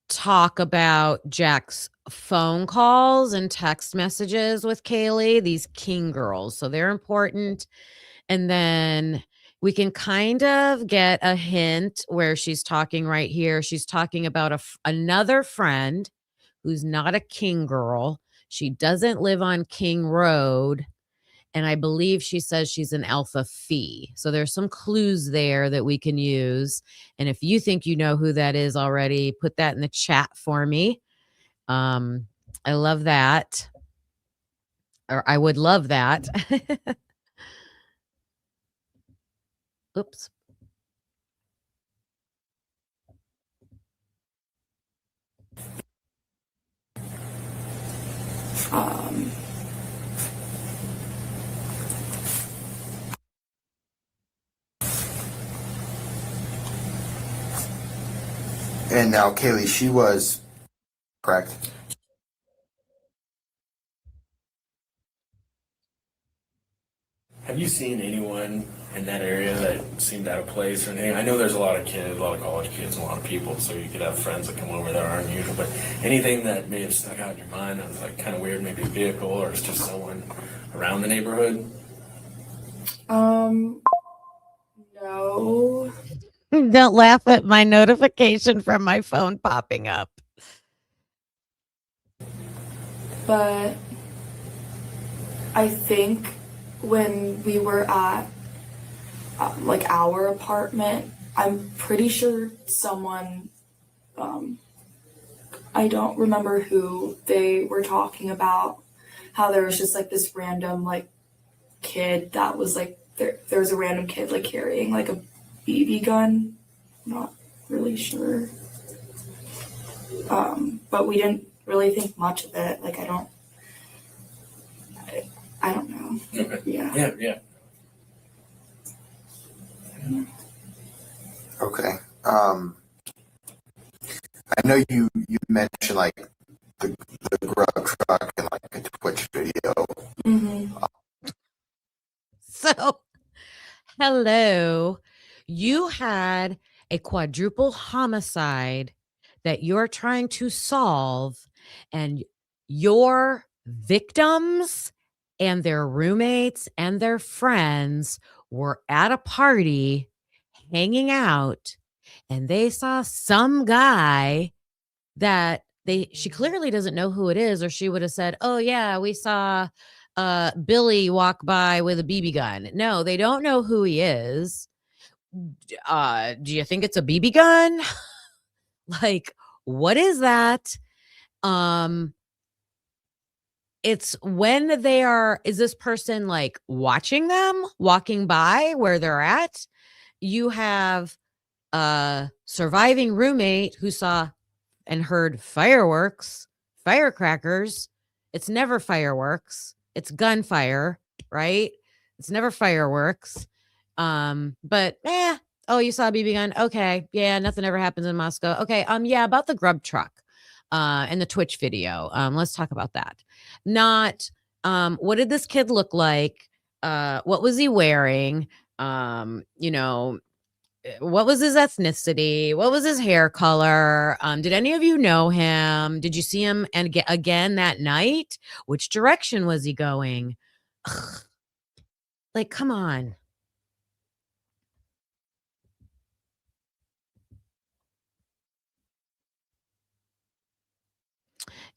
talk about Jack's phone calls and text messages with Kaylee, these King girls. So they're important. And then we can kind of get a hint where she's talking right here. She's talking about another friend who's not a King girl. She doesn't live on King Road. And I believe she says she's an Alpha Phi. So there's some clues there that we can use. And if you think you know who that is already, put that in the chat for me. I love that. Or I would love that. Oops. And now Kaylee, she was correct. Have you seen anyone in that area that seemed out of place or anything? I know there's a lot of kids, a lot of college kids, and a lot of people, so you could have friends that come over that are unusual, but anything that may have stuck out in your mind that was like kind of weird, maybe a vehicle or it's just someone around the neighborhood? No. Don't laugh at my notification from my phone popping up. But I think when we were at like our apartment, I'm pretty sure someone, I don't remember who, they were talking about how there was just like this random like kid that was like, there was a random kid like carrying like a BB gun. I'm not really sure. But we didn't really think much of it. Like I don't know. Okay. Yeah. Yeah. Okay. I know you mentioned like the Grub truck and like a Twitch video. So, hello. You had a quadruple homicide that you're trying to solve, and your victims and their roommates and their friends were at a party hanging out, and they saw some guy that she clearly doesn't know who it is, or she would have said, "Oh yeah, we saw Billy walk by with a BB gun." No, they don't know who he is. Do you think it's a BB gun? Like, what is that? It's when is this person like watching them walking by where they're at? You have a surviving roommate who saw and heard fireworks, firecrackers. It's never fireworks. It's gunfire, right? It's never fireworks. But oh, you saw a BB gun. Okay. Yeah, nothing ever happens in Moscow. Okay. Yeah, about the Grub truck and the Twitch video. Let's talk about that. Not what did this kid look like? What was he wearing? What was his ethnicity? What was his hair color? Did any of you know him? Did you see him again that night? Which direction was he going? Ugh. Like, come on.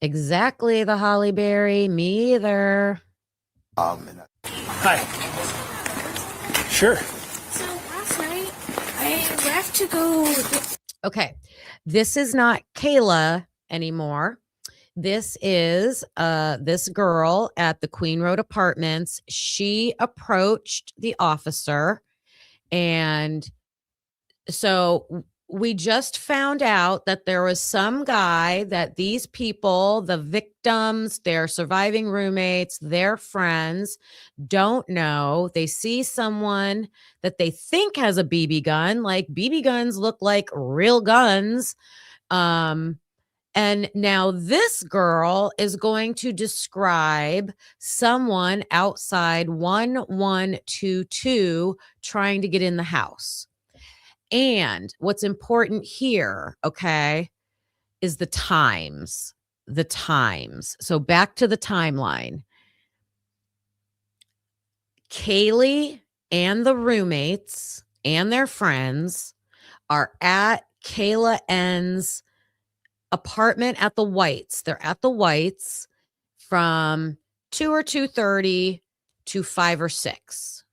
Exactly, the Holly Berry. Me either. Hi. Sure. So last night I left to go. Okay, this is not Kayla anymore. This is this girl at the Queen Road Apartments. She approached the officer, and so we just found out that there was some guy that these people, the victims, their surviving roommates, their friends, don't know. They see someone that they think has a BB gun. Like, BB guns look like real guns. And now this girl is going to describe someone outside 1122 trying to get in the house. And what's important here, okay, is the times. The times. So back to the timeline. Kaylee and the roommates and their friends are at Kayla N's apartment at the Whites. They're at the Whites from 2 or 2:30 to 5 or 6.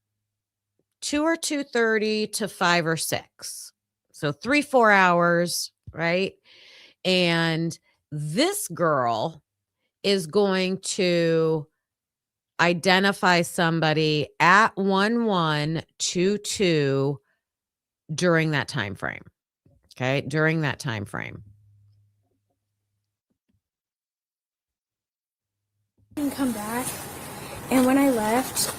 2 or 2:30 to 5 or 6. So 3-4 hours, right? And this girl is going to identify somebody at 1122 during that time frame. Okay, during that time frame. And come back, and when I left,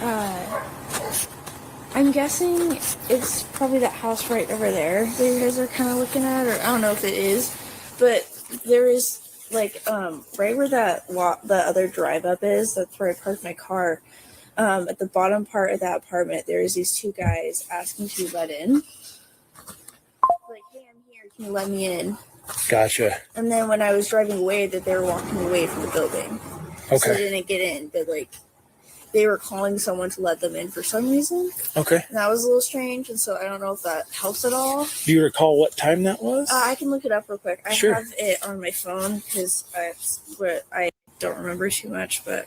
I'm guessing it's probably that house right over there that you guys are kind of looking at, or I don't know if it is, but there is like right where the other drive up is. That's where I parked my car. At the bottom part of that apartment, there is these two guys asking to be let in. Like, hey, I'm here. Can you let me in? Gotcha. And then when I was driving away, that they were walking away from the building. Okay. So they didn't get in, but like they were calling someone to let them in for some reason. Okay. And that was a little strange, and so I don't know if that helps at all. Do you recall what time that was? I can look it up real quick. I Sure. have it on my phone because I don't remember too much, but.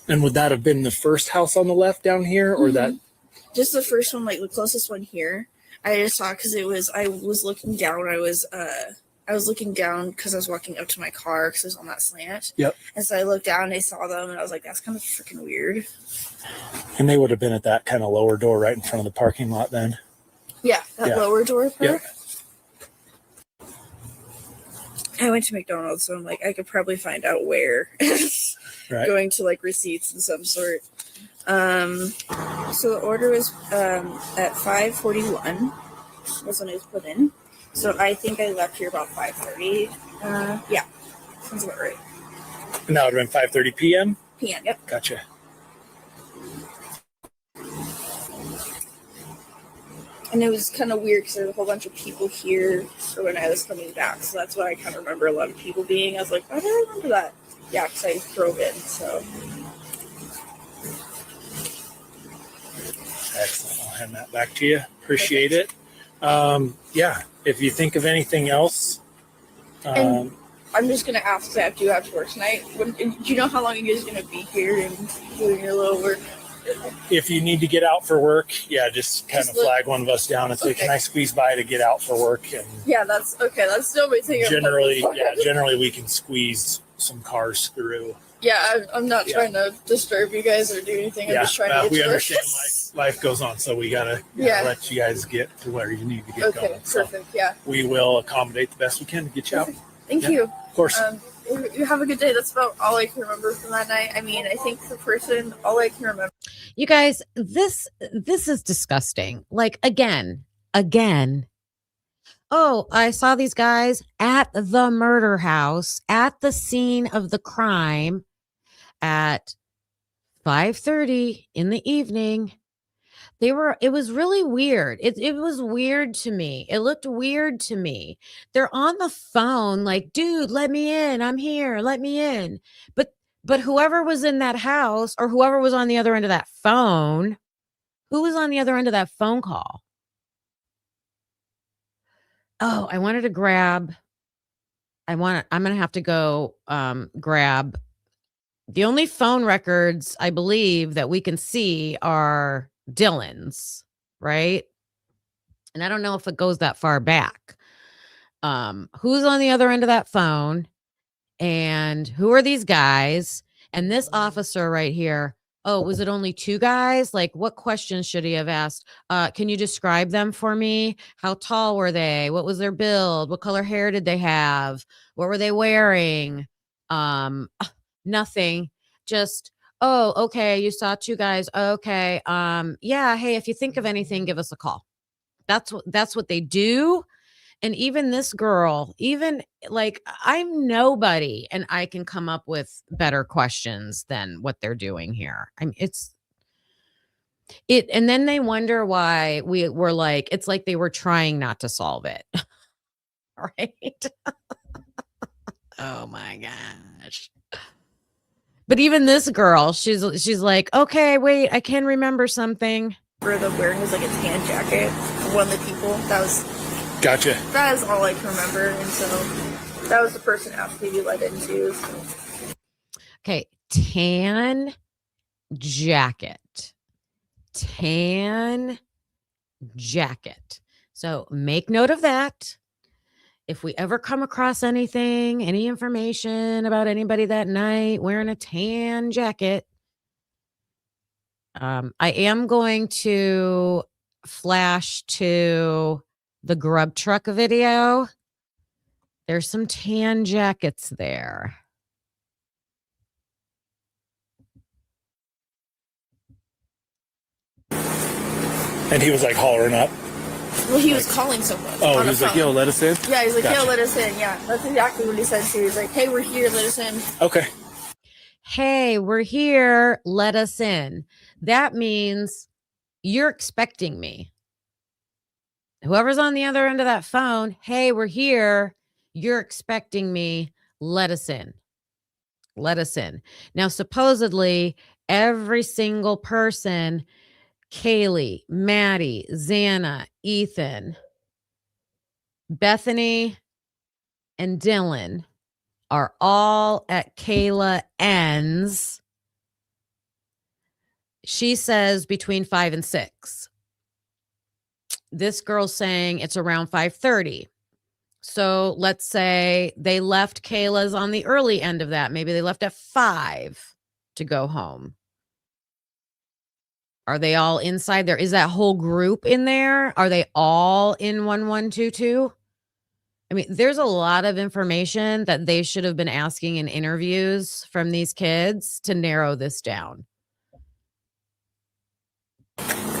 And would that have been the first house on the left down here, or that? Just the first one, like the closest one here. I just saw because I was looking down. I was looking down because I was walking up to my car because it was on that slant. Yep. And so I looked down and I saw them and I was like, that's kind of freaking weird. And they would have been at that kind of lower door right in front of the parking lot then. Yeah, that lower door part. Yeah. I went to McDonald's, so I'm like, I could probably find out where. Right. Going to like receipts and some sort. So the order was at 5:41 was when it was put in. So I think I left here about 5:30. Yeah, sounds about right. And that would have been 5:30 p.m.? PM, yep. Gotcha. And it was kind of weird because there was a whole bunch of people here for when I was coming back. So that's why I kind of remember a lot of people being. I was like, I don't remember that. Yeah, because I drove in, so. Excellent. I'll hand that back to you. Appreciate it. Yeah, if you think of anything else. And I'm just going to ask, because I do have to work tonight. Do you know how long you guys are going to be here and doing your little work? If you need to get out for work, yeah, just kind of flag one of us down and say, Okay. can I squeeze by to get out for work? And Yeah, that's okay. That's still my thing. generally we can squeeze some cars through. Yeah, I'm not trying to disturb you guys or do anything. I'm just trying to get we to work. understand life goes on, so we gotta let you guys get to where you need to get Okay, going. So perfect. Yeah. we will accommodate the best we can to get you out. Thank Yeah, you. Of course. You have a good day. That's about all I can remember from that night. I mean, I think the person, all I can remember. You guys, this is disgusting. Like again. Oh, I saw these guys at the murder house at the scene of the crime at 5:30 in the evening. It was really weird. It was weird to me. It looked weird to me. They're on the phone like, dude, let me in. I'm here. Let me in. But whoever was in that house or whoever was on the other end of that phone, who was on the other end of that phone call? Oh, I wanted to grab. I'm going to have to go grab. The only phone records I believe that we can see are Dylan's, right? And I don't know if it goes that far back. Who's on the other end of that phone? And who are these guys? And this officer right here. Oh, was it only two guys? Like, what questions should he have asked? Can you describe them for me? How tall were they? What was their build? What color hair did they have? What were they wearing? Nothing. Just, oh, okay, you saw two guys. Okay. Yeah, hey, if you think of anything, give us a call. That's what they do. And even this girl, even like I'm nobody and I can come up with better questions than what they're doing here. I mean, and then they wonder why we were like, it's like they were trying not to solve it. Right? Oh my gosh. But even this girl, she's like, okay, wait, I can remember something. For the wearing was like a tan jacket of one of the people. Gotcha. That is all I can remember. And so that was the person after you let into. So. Okay. Tan jacket. So make note of that. If we ever come across anything, any information about anybody that night wearing a tan jacket, I am going to flash to the Grub truck video. There's some tan jackets there. And he was like hollering up. Well, he was calling someone. Oh, he was like, yo, let us in? Yeah, he's like, Gotcha. yo, let us in. Yeah, that's exactly what he said too. He's like, hey, we're here, let us in. Okay. Hey, we're here, let us in. That means you're expecting me. Whoever's on the other end of that phone, hey, we're here, you're expecting me, let us in. Let us in. Now, supposedly, every single person, Kaylee, Maddie, Xana, Ethan, Bethany, and Dylan are all at Kayla N's. She says between 5 and 6. This girl's saying it's around 5:30. So let's say they left Kayla's on the early end of that. Maybe they left at 5 to go home. Are they all inside there? Is that whole group in there? Are they all in 1122? I mean, there's a lot of information that they should have been asking in interviews from these kids to narrow this down.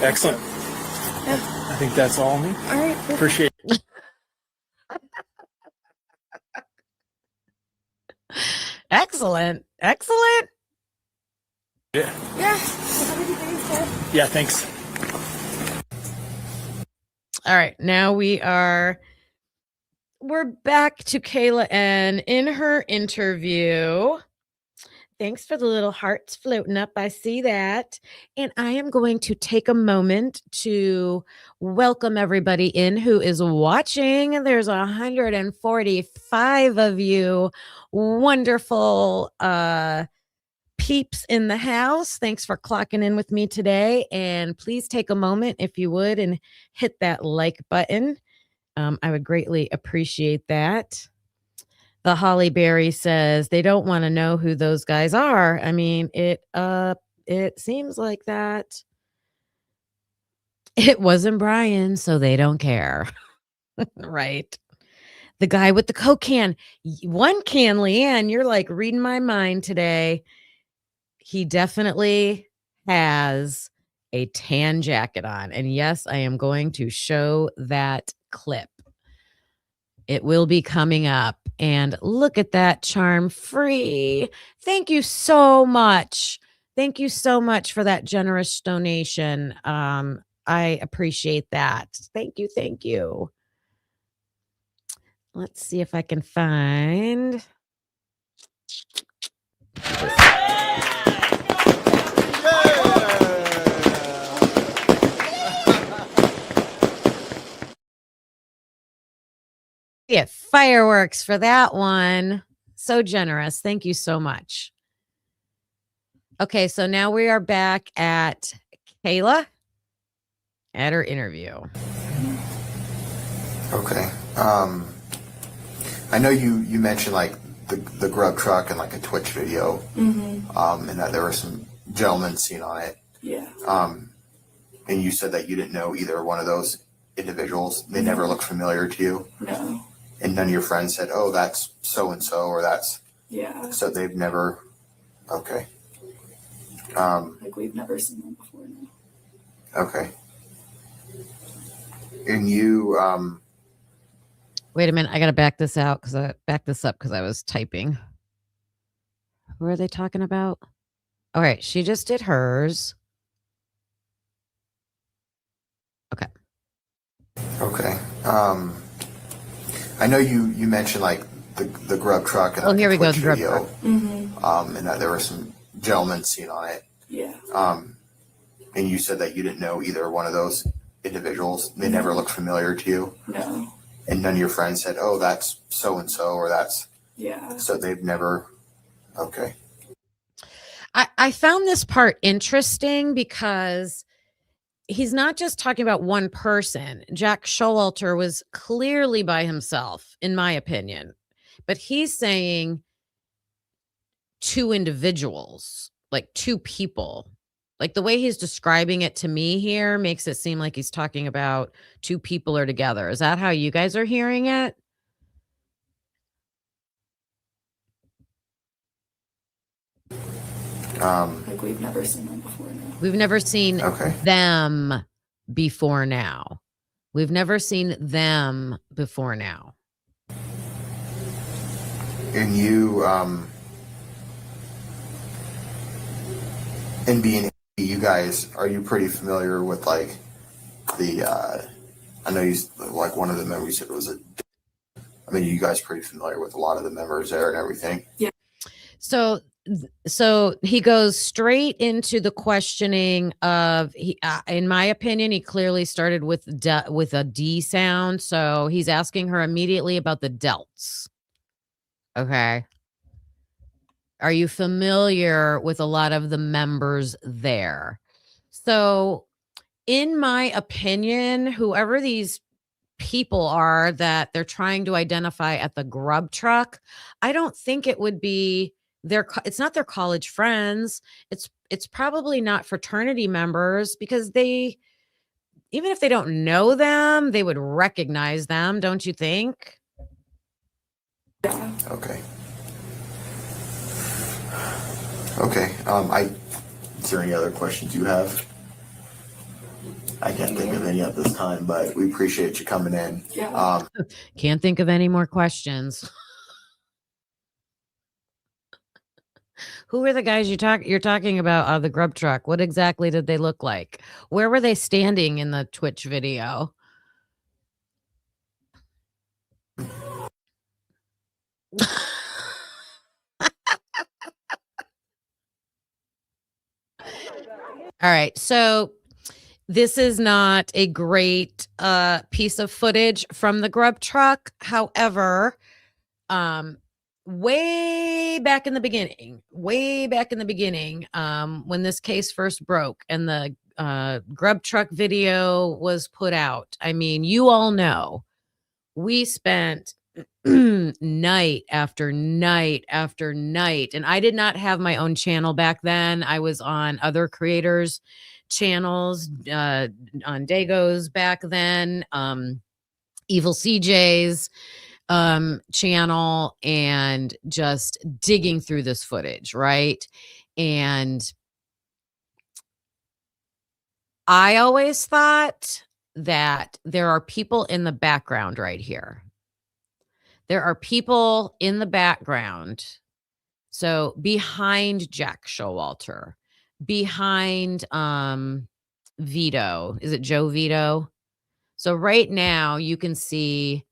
Excellent. Yeah. I think that's all me. All right. Perfect. Appreciate it. Excellent. Excellent. Yeah. Yeah. Have a good day, Steph. Yeah, thanks. All right. Now we're back to Kayla and in her interview. Thanks for the little hearts floating up. I see that. And I am going to take a moment to welcome everybody in who is watching. There's 145 of you wonderful peeps in the house. Thanks for clocking in with me today. And please take a moment, if you would, and hit that like button. I would greatly appreciate that. The Holly Berry says they don't want to know who those guys are. I mean, it seems like that. It wasn't Brian, so they don't care. Right. The guy with the Coke can. One can, Leanne, you're like reading my mind today. He definitely has a tan jacket on. And yes, I am going to show that clip. It will be coming up. And look at that, Charm Free. Thank you so much. Thank you so much for that generous donation. I appreciate that. Thank you. Thank you. Let's see if I can find. Yeah, fireworks for that one. So generous. Thank you so much. Okay, so now we are back at Kayla at her interview. Okay. I know you mentioned like the Grub truck and like a Twitch video, and that there were some gentlemen seen on it. Yeah. And you said that you didn't know either one of those individuals. They never looked familiar to you. No. And none of your friends said, "Oh, that's so and so," or "That's." Yeah. So they've never. Okay. Like we've never seen them before. No. Okay. And you. Wait a minute, I gotta back this up because I was typing. Who are they talking about? All right, she just did hers. Okay. Okay. I know you mentioned like the Grub truck and like here the we go, Twitch the Grub video, truck. and that there were some gentlemen seen on it. Yeah. And you said that you didn't know either one of those individuals. They never looked familiar to you. No. And none of your friends said, "Oh, that's so and so," or "That's." Yeah. So they've never. Okay. I found this part interesting because he's not just talking about one person. Jack Showalter was clearly by himself, in my opinion. But he's saying two individuals, like two people. Like the way he's describing it to me here makes it seem like he's talking about two people are together. Is that how you guys are hearing it? Like we've never seen them before. No. We've never seen Okay. them before now. We've never seen them before now. And you, and being you guys, are you pretty familiar with like the? I know you like one of the members said it was a. I mean, you guys pretty familiar with a lot of the members there and everything. Yeah. So he goes straight into the questioning of in my opinion, he clearly started with a D sound. So he's asking her immediately about the delts. Okay. Are you familiar with a lot of the members there? So in my opinion, whoever these people are that they're trying to identify at the Grub truck, I don't think it would be it's not their college friends. It's probably not fraternity members because even if they don't know them, they would recognize them, don't you think? Yeah. Okay. Okay. Is there any other questions you have? I can't think of any at this time, but we appreciate you coming in. Yeah. Can't think of any more questions. Who are the guys you're talking about out of the Grub truck? What exactly did they look like? Where were they standing in the Twitch video? All right. So this is not a great piece of footage from the Grub truck. However, way back in the beginning, when this case first broke and the Grub truck video was put out, I mean, you all know we spent night after night after night, and I did not have my own channel back then. I was on other creators' channels, on Dago's back then, Evil CJ's channel, and just digging through this footage, right? And I always thought that there are people in the background right here. There are people in the background. So behind Jack Showalter, behind Vito. Is it Joe Vito? So right now you can see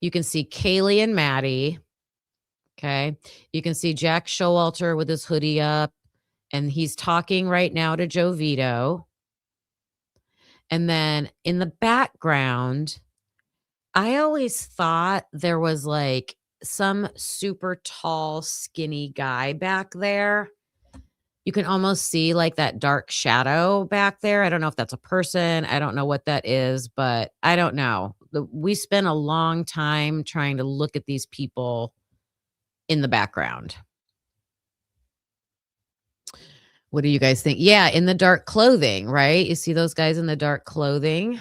Kaylee and Maddie. Okay. You can see Jack Showalter with his hoodie up, and he's talking right now to Joe Vito. And then in the background, I always thought there was like some super tall, skinny guy back there. You can almost see like that dark shadow back there. I don't know if that's a person. I don't know what that is, but I don't know. We spent a long time trying to look at these people in the background. What do you guys think? Yeah, in the dark clothing, right? You see those guys in the dark clothing?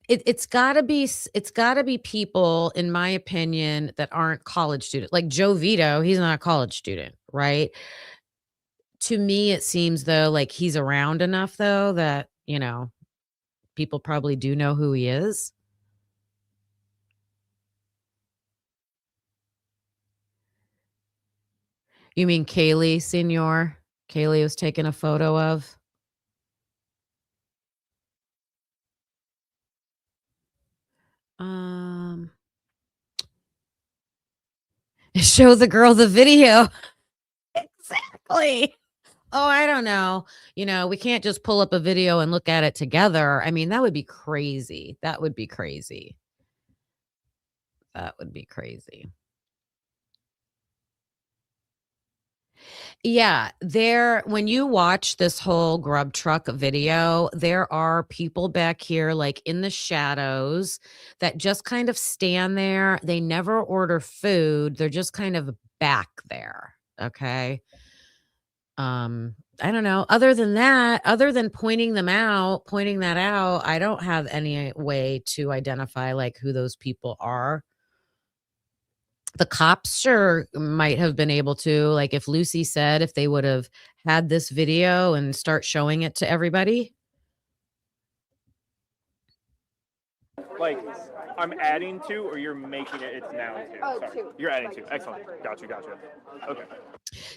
It's gotta be people, in my opinion, that aren't college students. Like Joe Vito, he's not a college student, right? To me, it seems though like he's around enough though that, people probably do know who he is. You mean Kaylee, Senor? Kaylee was taking a photo of? Show the girl the video. Exactly. Oh, I don't know. We can't just pull up a video and look at it together. I mean, that would be crazy. That would be crazy. That would be crazy. Yeah, when you watch this whole Grub truck video, there are people back here like in the shadows that just kind of stand there. They never order food. They're just kind of back there. Okay. I don't know. Other than pointing that out, I don't have any way to identify like who those people are. The cops sure might have been able to, like if Lucy said if they would have had this video and start showing it to everybody. Like I'm adding to, or you're making it's now to? Oh, sorry. You're adding to. Excellent. Gotcha. Okay.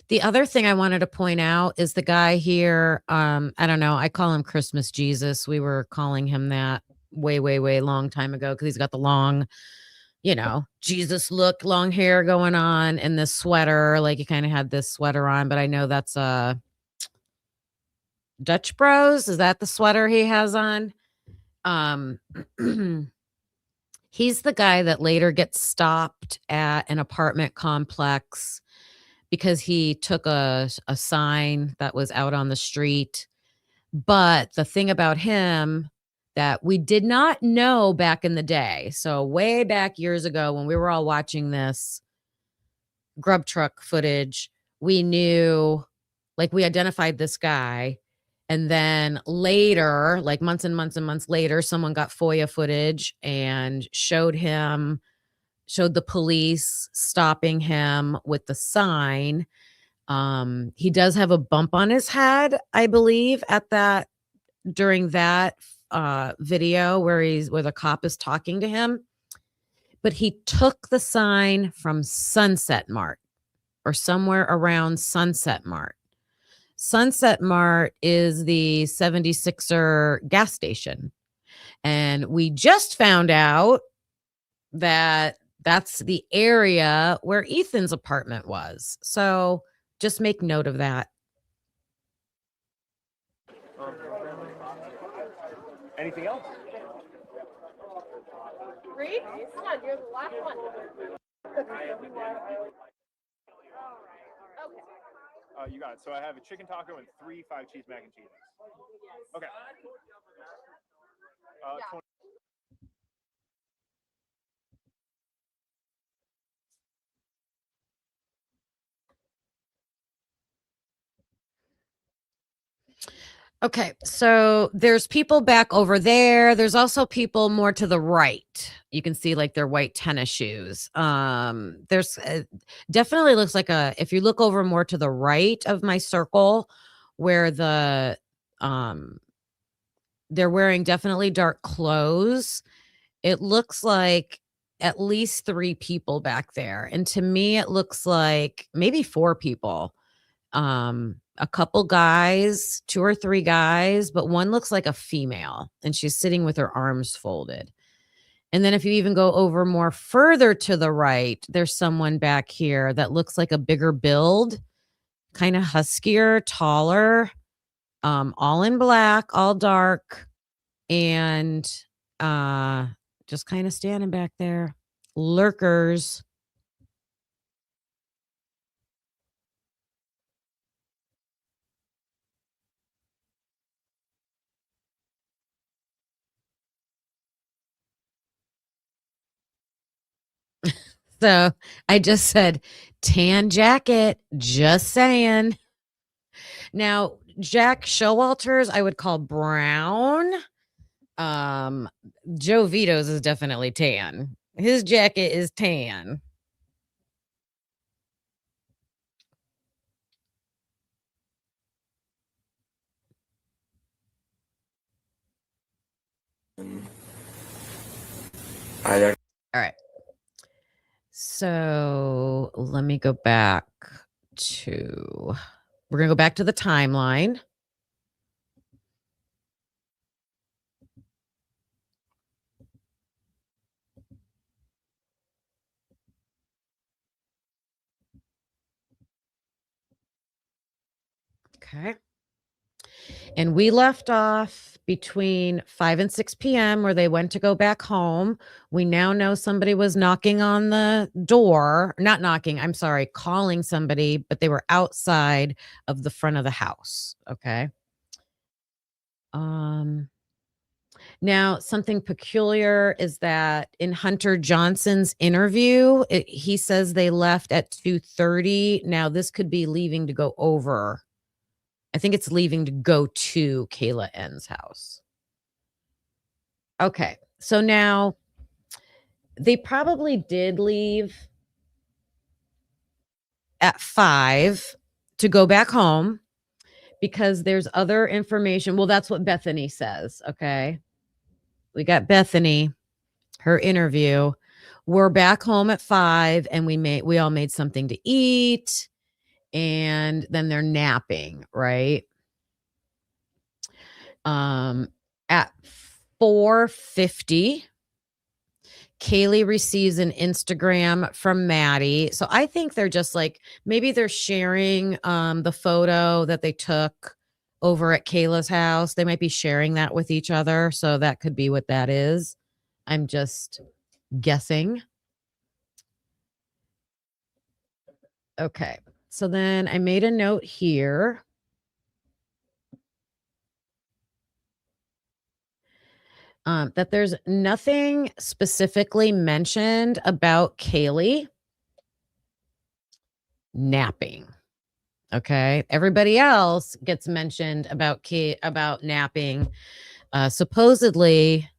The other thing I wanted to point out is the guy here. I don't know. I call him Christmas Jesus. We were calling him that way long time ago because he's got the long, Jesus look, long hair going on, and this sweater. Like he kind of had this sweater on, but I know that's Dutch Bros. Is that the sweater he has on? He's the guy that later gets stopped at an apartment complex because he took a sign that was out on the street. But the thing about him that we did not know back in the day, so way back years ago when we were all watching this Grub truck footage, we knew, like we identified this guy. And then later, like months and months and months later, someone got FOIA footage and showed the police stopping him with the sign. He does have a bump on his head, I believe, during that video where the cop is talking to him. But he took the sign from Sunset Mart or somewhere around Sunset Mart. Sunset Mart is the 76er gas station. And we just found out that that's the area where Ethan's apartment was. So just make note of that. Anything else? Reed, come on, you're the last one. Okay. You got it. So I have a chicken taco and 3 5-cheese mac and cheese. Okay. Yeah. 20. Okay, so there's people back over there. There's also people more to the right. You can see like their white tennis shoes. There's definitely looks like if you look over more to the right of my circle where they're wearing definitely dark clothes. It looks like at least 3 people back there. And to me, it looks like maybe 4 people. A couple guys, 2 or 3 guys, but one looks like a female and she's sitting with her arms folded. And then if you even go over more further to the right, there's someone back here that looks like a bigger build, kind of huskier, taller, all in black, all dark, and just kind of standing back there. Lurkers. So I just said tan jacket, just saying. Now, Jack Showalter's, I would call brown. Joe Vito's is definitely tan. His jacket is tan. All right. So let me go back we're going to go back to the timeline. Okay. And we left off between 5 and 6 p.m. where they went to go back home. We now know somebody was knocking on the door, not knocking, I'm sorry, calling somebody, but they were outside of the front of the house. Okay. Now, something peculiar is that in Hunter Johnson's interview, he says they left at 2:30. Now, this could be leaving to go over. I think it's leaving to go to Kayla N's house. Okay. So now they probably did leave at 5 to go back home because there's other information. Well, that's what Bethany says. Okay. We got Bethany, her interview. We're back home at 5 and we all made something to eat and then they're napping, right? At 4:50, Kaylee receives an Instagram from Maddie. So I think they're just like, maybe they're sharing the photo that they took over at Kayla's house. They might be sharing that with each other. So that could be what that is. I'm just guessing. Okay. So then I made a note here. That there's nothing specifically mentioned about Kaylee napping. Okay. Everybody else gets mentioned about napping. Supposedly,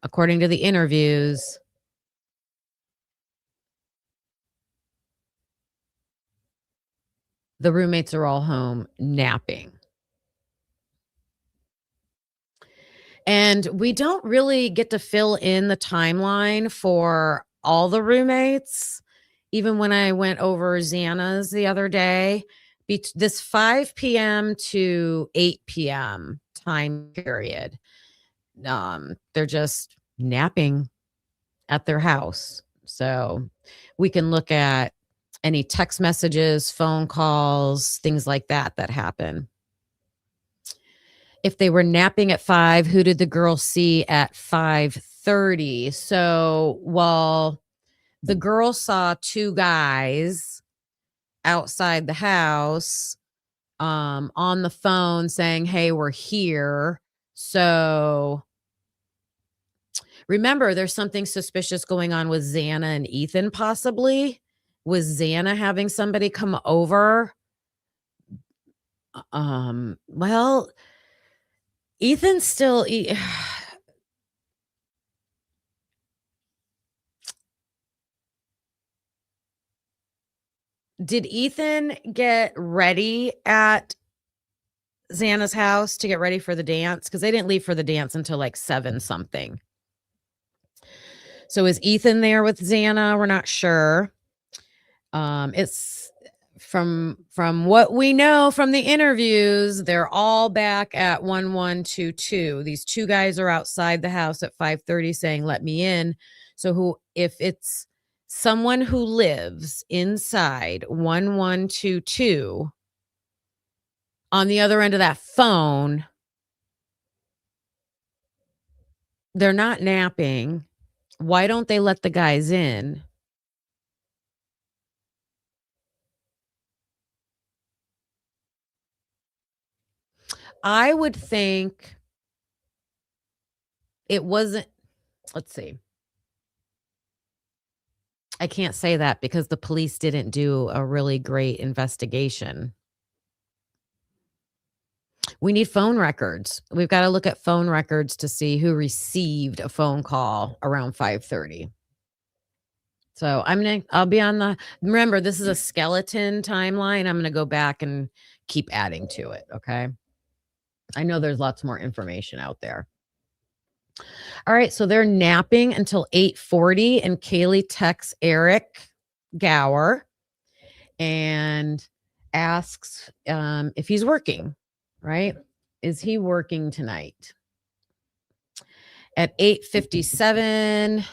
according to the interviews, the roommates are all home napping. And we don't really get to fill in the timeline for all the roommates. Even when I went over Xana's the other day, this 5 p.m. to 8 p.m. time period, they're just napping at their house. So we can look at any text messages, phone calls, things like that happen. If they were napping at 5, who did the girl see at 5:30? So while the girl saw 2 guys outside the house on the phone saying, hey, we're here. So remember, there's something suspicious going on with Xana and Ethan, possibly. Was Xana having somebody come over? Well, Ethan still... Did Ethan get ready at Xana's house to get ready for the dance? Because they didn't leave for the dance until like 7 something. So is Ethan there with Xana? We're not sure. It's from what we know from the interviews, they're all back at 1122. These 2 guys are outside the house at 5:30 saying, let me in. So if it's someone who lives inside 1122 on the other end of that phone, they're not napping. Why don't they let the guys in? I would think it wasn't. Let's see. I can't say that because the police didn't do a really great investigation. We need phone records. We've got to look at phone records to see who received a phone call around 5:30. So I'll be on the, remember, this is a skeleton timeline. I'm going to go back and keep adding to it. Okay. I know there's lots more information out there. All right. So they're napping until 8:40 and Kaylee texts Eric Gower and asks if he's working, right? Is he working tonight? At 8:57,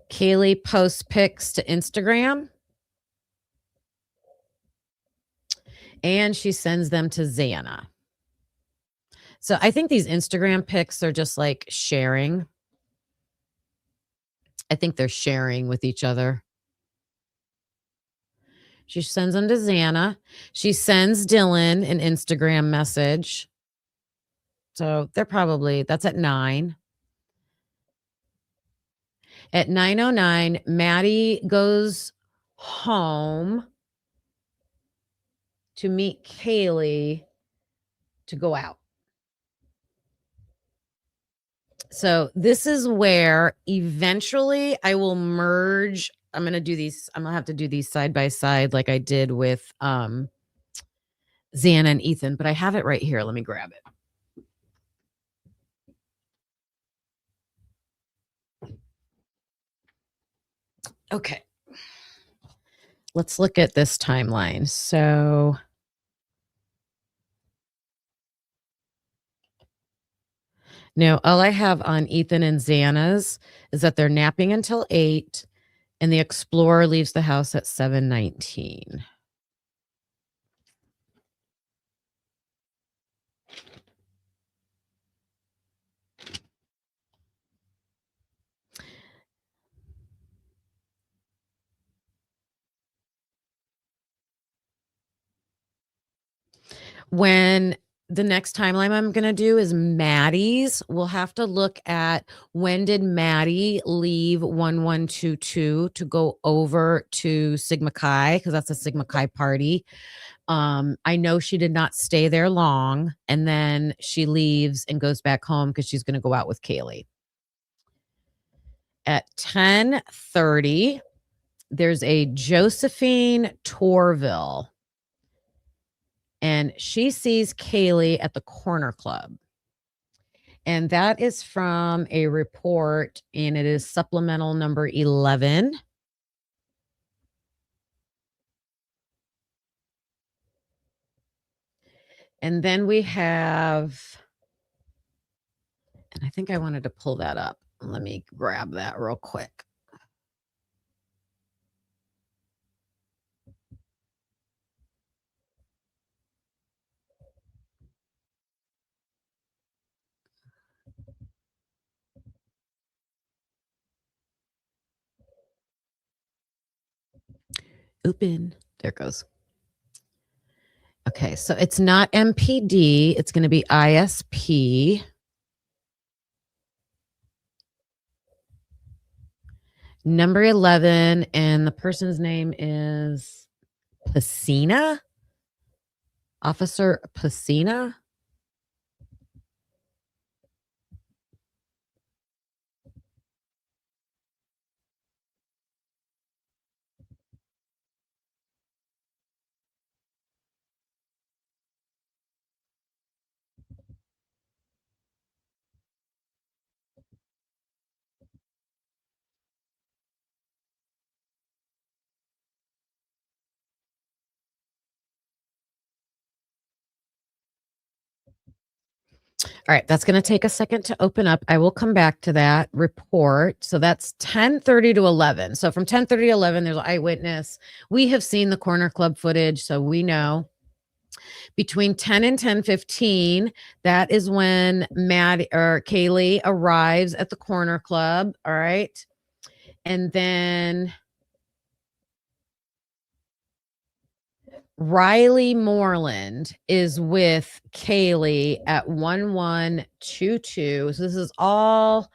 Kaylee posts pics to Instagram and she sends them to Xana. So I think these Instagram pics are just like sharing. I think they're sharing with each other. She sends them to Xana. She sends Dylan an Instagram message. So they're probably, that's at 9. At 9:09, Maddie goes home to meet Kaylee to go out. So this is where eventually I will merge. I'm going to do these. I'm going to have to do these side by side like I did with Xana and Ethan, but I have it right here. Let me grab it. Okay. Let's look at this timeline. So now all I have on Ethan and Xana's is that they're napping until 8 and the explorer leaves the house at 7:19. When the next timeline I'm going to do is Maddie's. We'll have to look at when did Maddie leave 1122 to go over to Sigma Chi, because that's a Sigma Chi party. I know she did not stay there long, and then she leaves and goes back home because she's going to go out with Kaylee. At 10:30, there's a Josephine Torville, and she sees Kaylee at the corner club. And that is from a report, and it is supplemental number 11. And then we have, and I think I wanted to pull that up. Let me grab that real quick. Open. There it goes. Okay, so it's not MPD. It's going to be ISP. Number 11, and the person's name is Pacina. Officer Pacina. All right, that's going to take a second to open up. I will come back to that report. So that's 10:30 to 11. So from 10:30 to 11, there's an eyewitness. We have seen the corner club footage, so we know. Between 10 and 10:15, that is when Kaylee arrives at the corner club. All right. And then Riley Moreland is with Kaylee at 1122. So this is all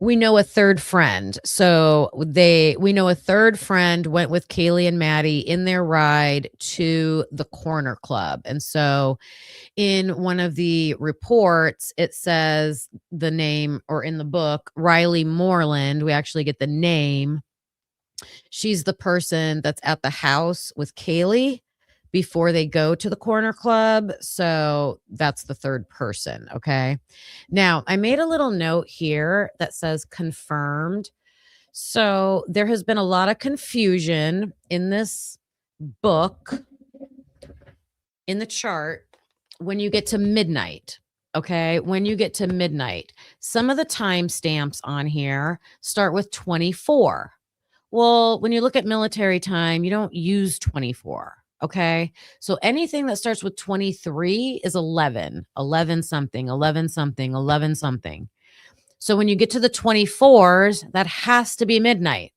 we know a third friend. So we know a third friend went with Kaylee and Maddie in their ride to the corner club. And so in one of the reports, it says the name, or in the book, Riley Moreland. We actually get the name. She's the person that's at the house with Kaylee before they go to the corner club. So that's the third person. Okay. Now, I made a little note here that says confirmed. So there has been a lot of confusion in this book, in the chart, when you get to midnight. Okay. When you get to midnight, some of the timestamps on here start with 24. Well, when you look at military time, you don't use 24. Okay. So anything that starts with 23 is 11, 11 something, 11 something, 11 something. So when you get to the 24s, that has to be midnight.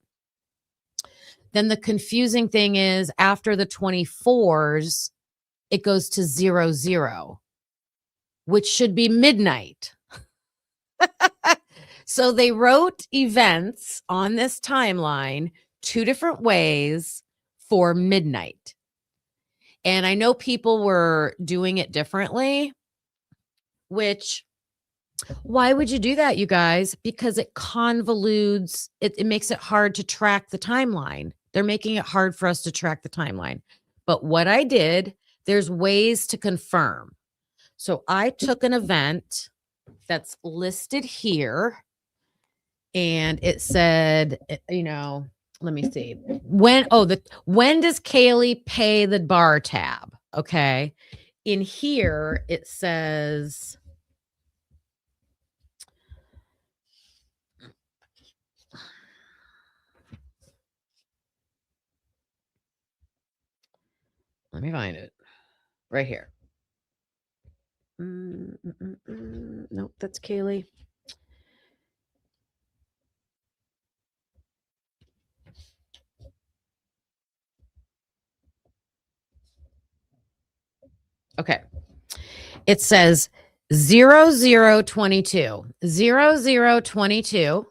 Then the confusing thing is after the 24s, it goes to 00, which should be midnight. So they wrote events on this timeline 2 different ways for midnight. And I know people were doing it differently, which, why would you do that, you guys? Because it convolutes, it makes it hard to track the timeline. They're making it hard for us to track the timeline. But what I did, there's ways to confirm. So I took an event that's listed here, and it said, let me see. When does Kaylee pay the bar tab? Okay. In here, it says, let me find it right here. Nope, that's Kaylee. Okay. It says 0022. 0022.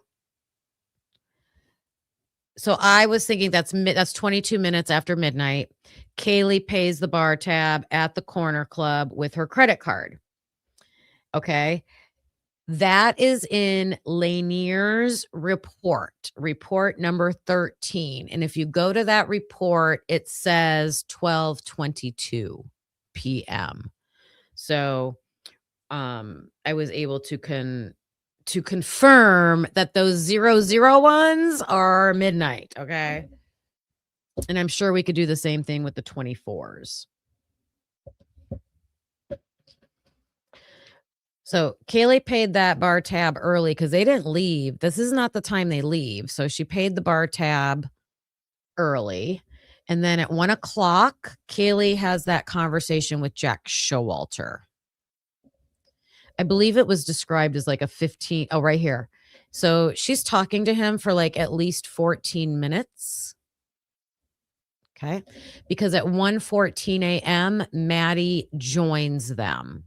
So I was thinking that's 22 minutes after midnight. Kaylee pays the bar tab at the corner club with her credit card. Okay. That is in Lanier's report number 13. And if you go to that report, it says 12:22 p.m. So I was able to confirm that those 001s are midnight, okay? And I'm sure we could do the same thing with the 24s. So Kaylee paid that bar tab early because they didn't leave. This is not the time they leave. So she paid the bar tab early. And then at 1 o'clock, Kaylee has that conversation with Jack Showalter. I believe it was described as like a 15. Oh, right here. So she's talking to him for like at least 14 minutes. Okay. Because at 1:14 a.m., Maddie joins them.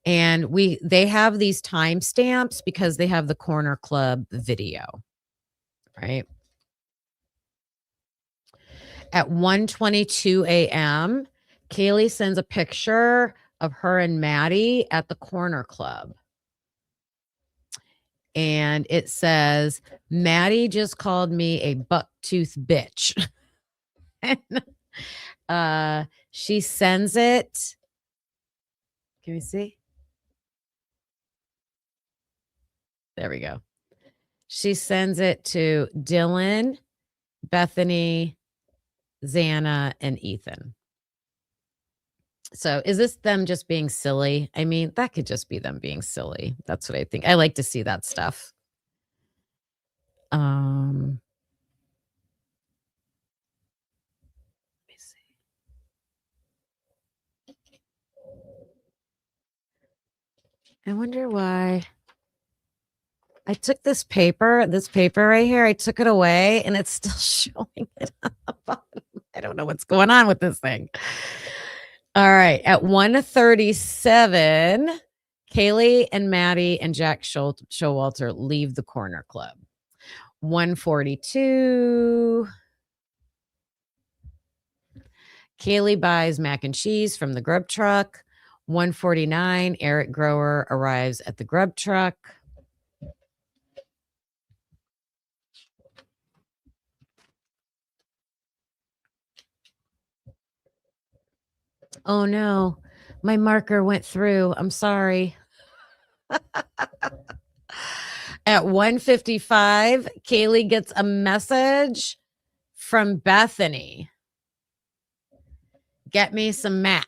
And they have these timestamps because they have the corner club video. Right. At 1:22 a.m., Kaylee sends a picture of her and Maddie at the corner club. And it says, Maddie just called me a bucktooth bitch. And she sends it. Can we see? There we go. She sends it to Dylan, Bethany, Xana, and Ethan. So is this them just being silly? I mean, that could just be them being silly. That's what I think. I like to see that stuff. Let me see. I wonder why. I took this paper right here. I took it away and it's still showing it on the bottom. I don't know what's going on with this thing. All right. At 1:37, Kaylee and Maddie and Jack Showalter leave the corner club. 1:42. Kaylee buys mac and cheese from the Grub truck. 1:49, Eric Grower arrives at the Grub truck. Oh no, my marker went through. I'm sorry. At 1:55, Kaylee gets a message from Bethany. Get me some mac.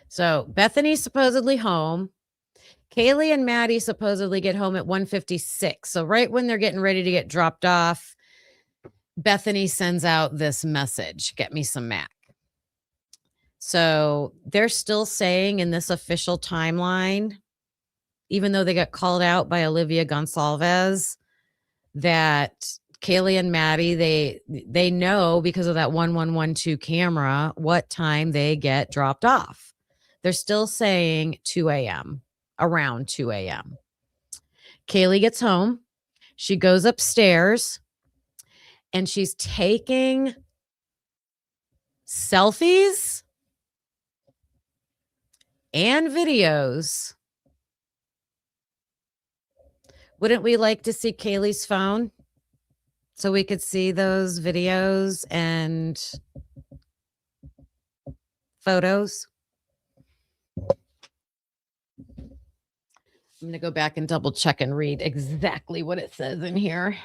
So Bethany's supposedly home. Kaylee and Maddie supposedly get home at 1:56. So right when they're getting ready to get dropped off, Bethany sends out this message, get me some mac. So they're still saying in this official timeline, even though they got called out by Olivia Goncalves, that Kaylee and Maddie, they know because of that 1112 camera what time they get dropped off. They're still saying 2 a.m., around 2 a.m. Kaylee gets home. She goes upstairs and she's taking selfies and videos. Wouldn't we like to see Kaylee's phone so we could see those videos and photos? I'm going to go back and double check and read exactly what it says in here.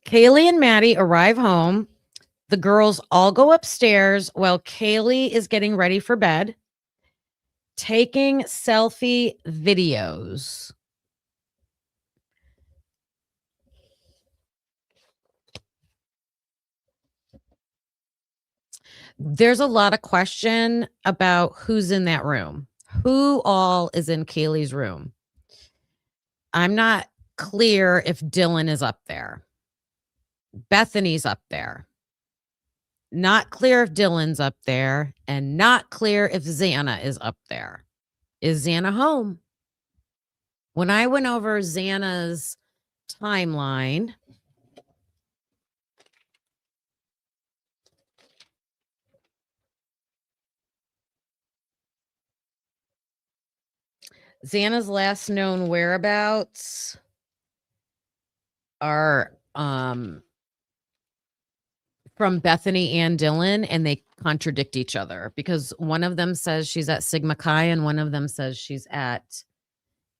Kaylee and Maddie arrive home. The girls all go upstairs while Kaylee is getting ready for bed, taking selfie videos. there's a lot of question about who's in that room. Who all is in Kaylee's room? I'm not clear if Dylan is up there. Bethany's up there. Not clear if Dylan's up there, and not clear if Xana is up there. Is Xana home? When I went over Xana's timeline, Xana's last known whereabouts are from Bethany and Dylan, and they contradict each other because one of them says she's at Sigma Chi and one of them says she's at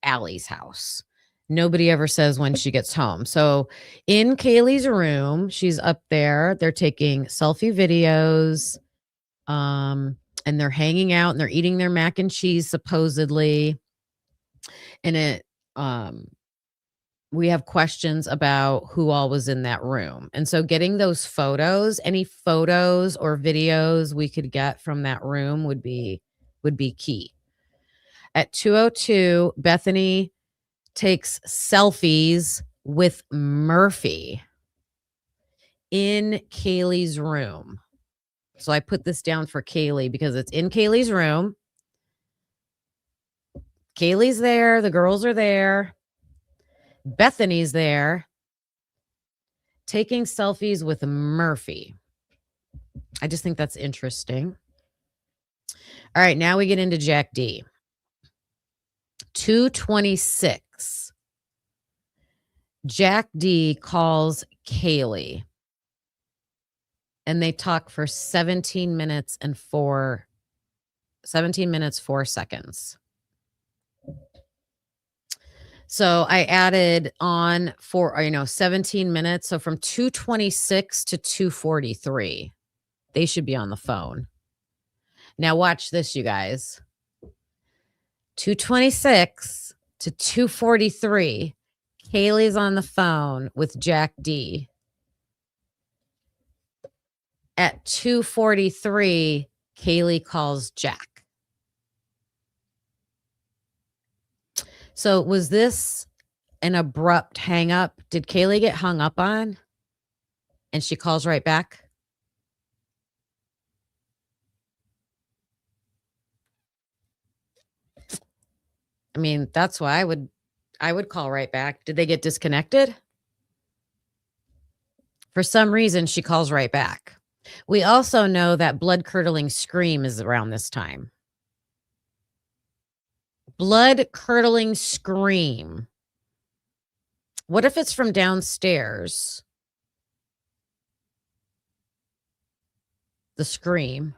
Allie's house. Nobody ever says when she gets home. So in Kaylee's room, she's up there. They're taking selfie videos, and they're hanging out and they're eating their mac and cheese supposedly. And we have questions about who all was in that room. And so getting those photos, any photos or videos we could get from that room would be key. At 2:02, Bethany takes selfies with Murphy in Kaylee's room. So I put this down for Kaylee because it's in Kaylee's room. Kaylee's there. The girls are there. Bethany's there taking selfies with Murphy. I just think that's interesting. All right, now we get into Jack D. 2:26. Jack D calls Kaylee and they talk for 17 minutes 4 seconds. So I added on for 17 minutes. So from 2:26 to 2:43, they should be on the phone. Now watch this, you guys. 2:26 to 2:43, Kaylee's on the phone with Jack D. At 2:43, Kaylee calls Jack. So was this an abrupt hang up? Did Kaylee get hung up on and she calls right back? I mean, that's why I would call right back. Did they get disconnected? For some reason, she calls right back. We also know that blood-curdling scream is around this time. Blood-curdling scream. What if it's from downstairs? The scream.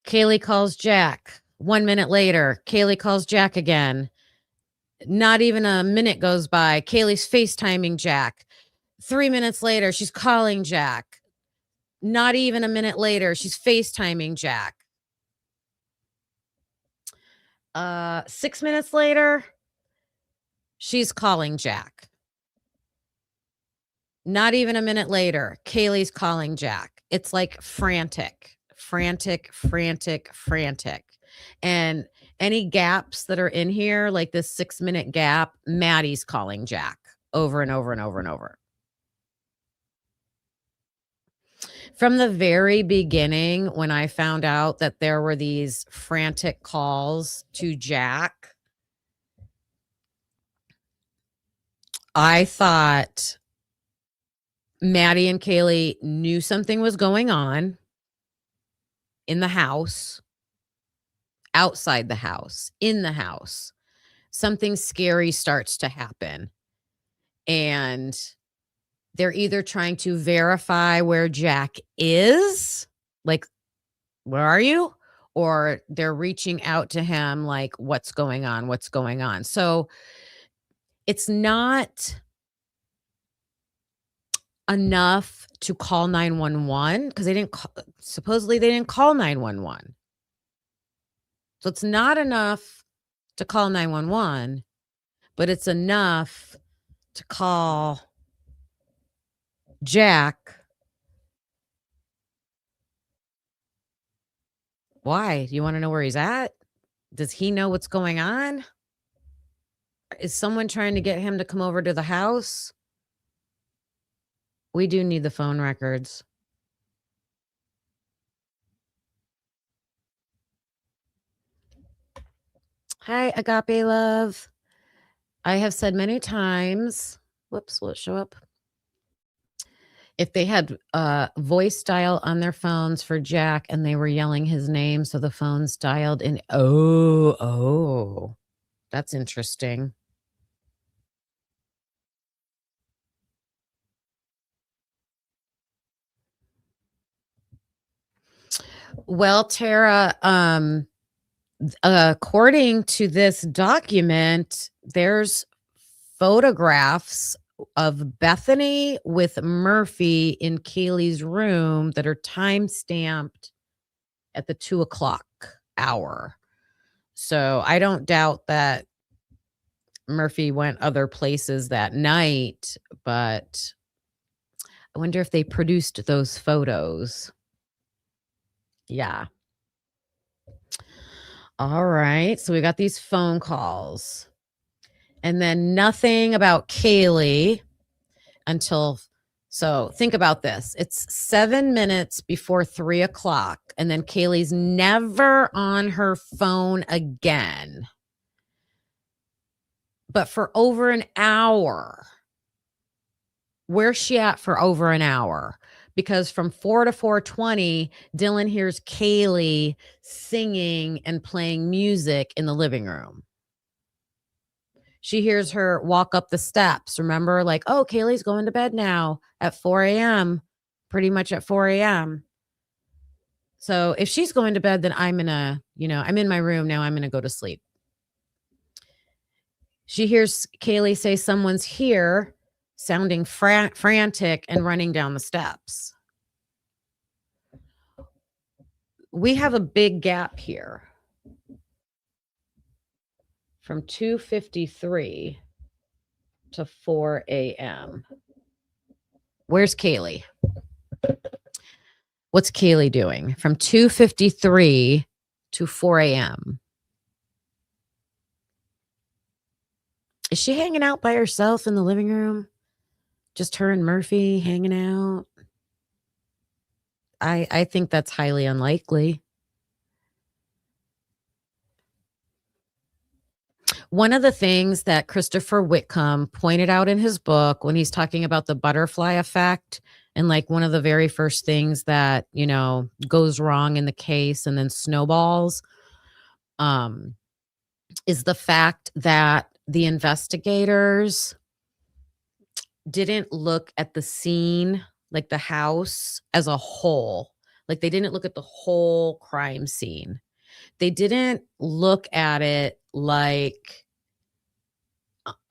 Kaylee calls Jack. 1 minute later, Kaylee calls Jack again. Not even a minute goes by. Kaylee's FaceTiming Jack. 3 minutes later, she's calling Jack. Not even a minute later, she's FaceTiming Jack. 6 minutes later, she's calling Jack. Not even a minute later, Kaylee's calling Jack. It's like frantic. And any gaps that are in here, like this 6 minute gap, Maddie's calling Jack over and over and over and over. From the very beginning, when I found out that there were these frantic calls to Jack, I thought Maddie and Kaylee knew something was going on in the house, outside the house, in the house. Something scary starts to happen. And they're either trying to verify where Jack is, like, where are you? Or they're reaching out to him like, what's going on? What's going on? So it's not enough to call 911 because supposedly they didn't call 911. So it's not enough to call 911, but it's enough to call Jack. Why? Do you want to know where he's at? Does he know what's going on? Is someone trying to get him to come over to the house? We do need the phone records. Hi, Agape Love. I have said many times, whoops, will it show up? If they had voice dial on their phones for Jack and they were yelling his name, so the phone's dialed in. Oh, that's interesting. Well, Tara, according to this document, there's photographs of Bethany with Murphy in Kaylee's room that are time stamped at the 2:00 hour. So I don't doubt that Murphy went other places that night, but I wonder if they produced those photos. Yeah. All right. So we got these phone calls. And then nothing about Kaylee until, so think about this. It's 7 minutes before 3:00, and then Kaylee's never on her phone again. But for over an hour. Where's she at for over an hour? Because from 4 to 4:20, Dylan hears Kaylee singing and playing music in the living room. She hears her walk up the steps. Remember, like, oh, Kaylee's going to bed now at 4 a.m., pretty much at 4 a.m. So if she's going to bed, then I'm I'm in my room now. I'm going to go to sleep. She hears Kaylee say someone's here, sounding frantic and running down the steps. We have a big gap here from 2:53 to 4 a.m. Where's Kaylee? What's Kaylee doing from 2:53 to 4 a.m.? Is she hanging out by herself in the living room? Just her and Murphy hanging out? I think that's highly unlikely. One of the things that Christopher Whitcomb pointed out in his book when he's talking about the butterfly effect, and like one of the very first things that, goes wrong in the case and then snowballs, is the fact that the investigators didn't look at the scene, like the house as a whole. Like they didn't look at the whole crime scene. They didn't look at it like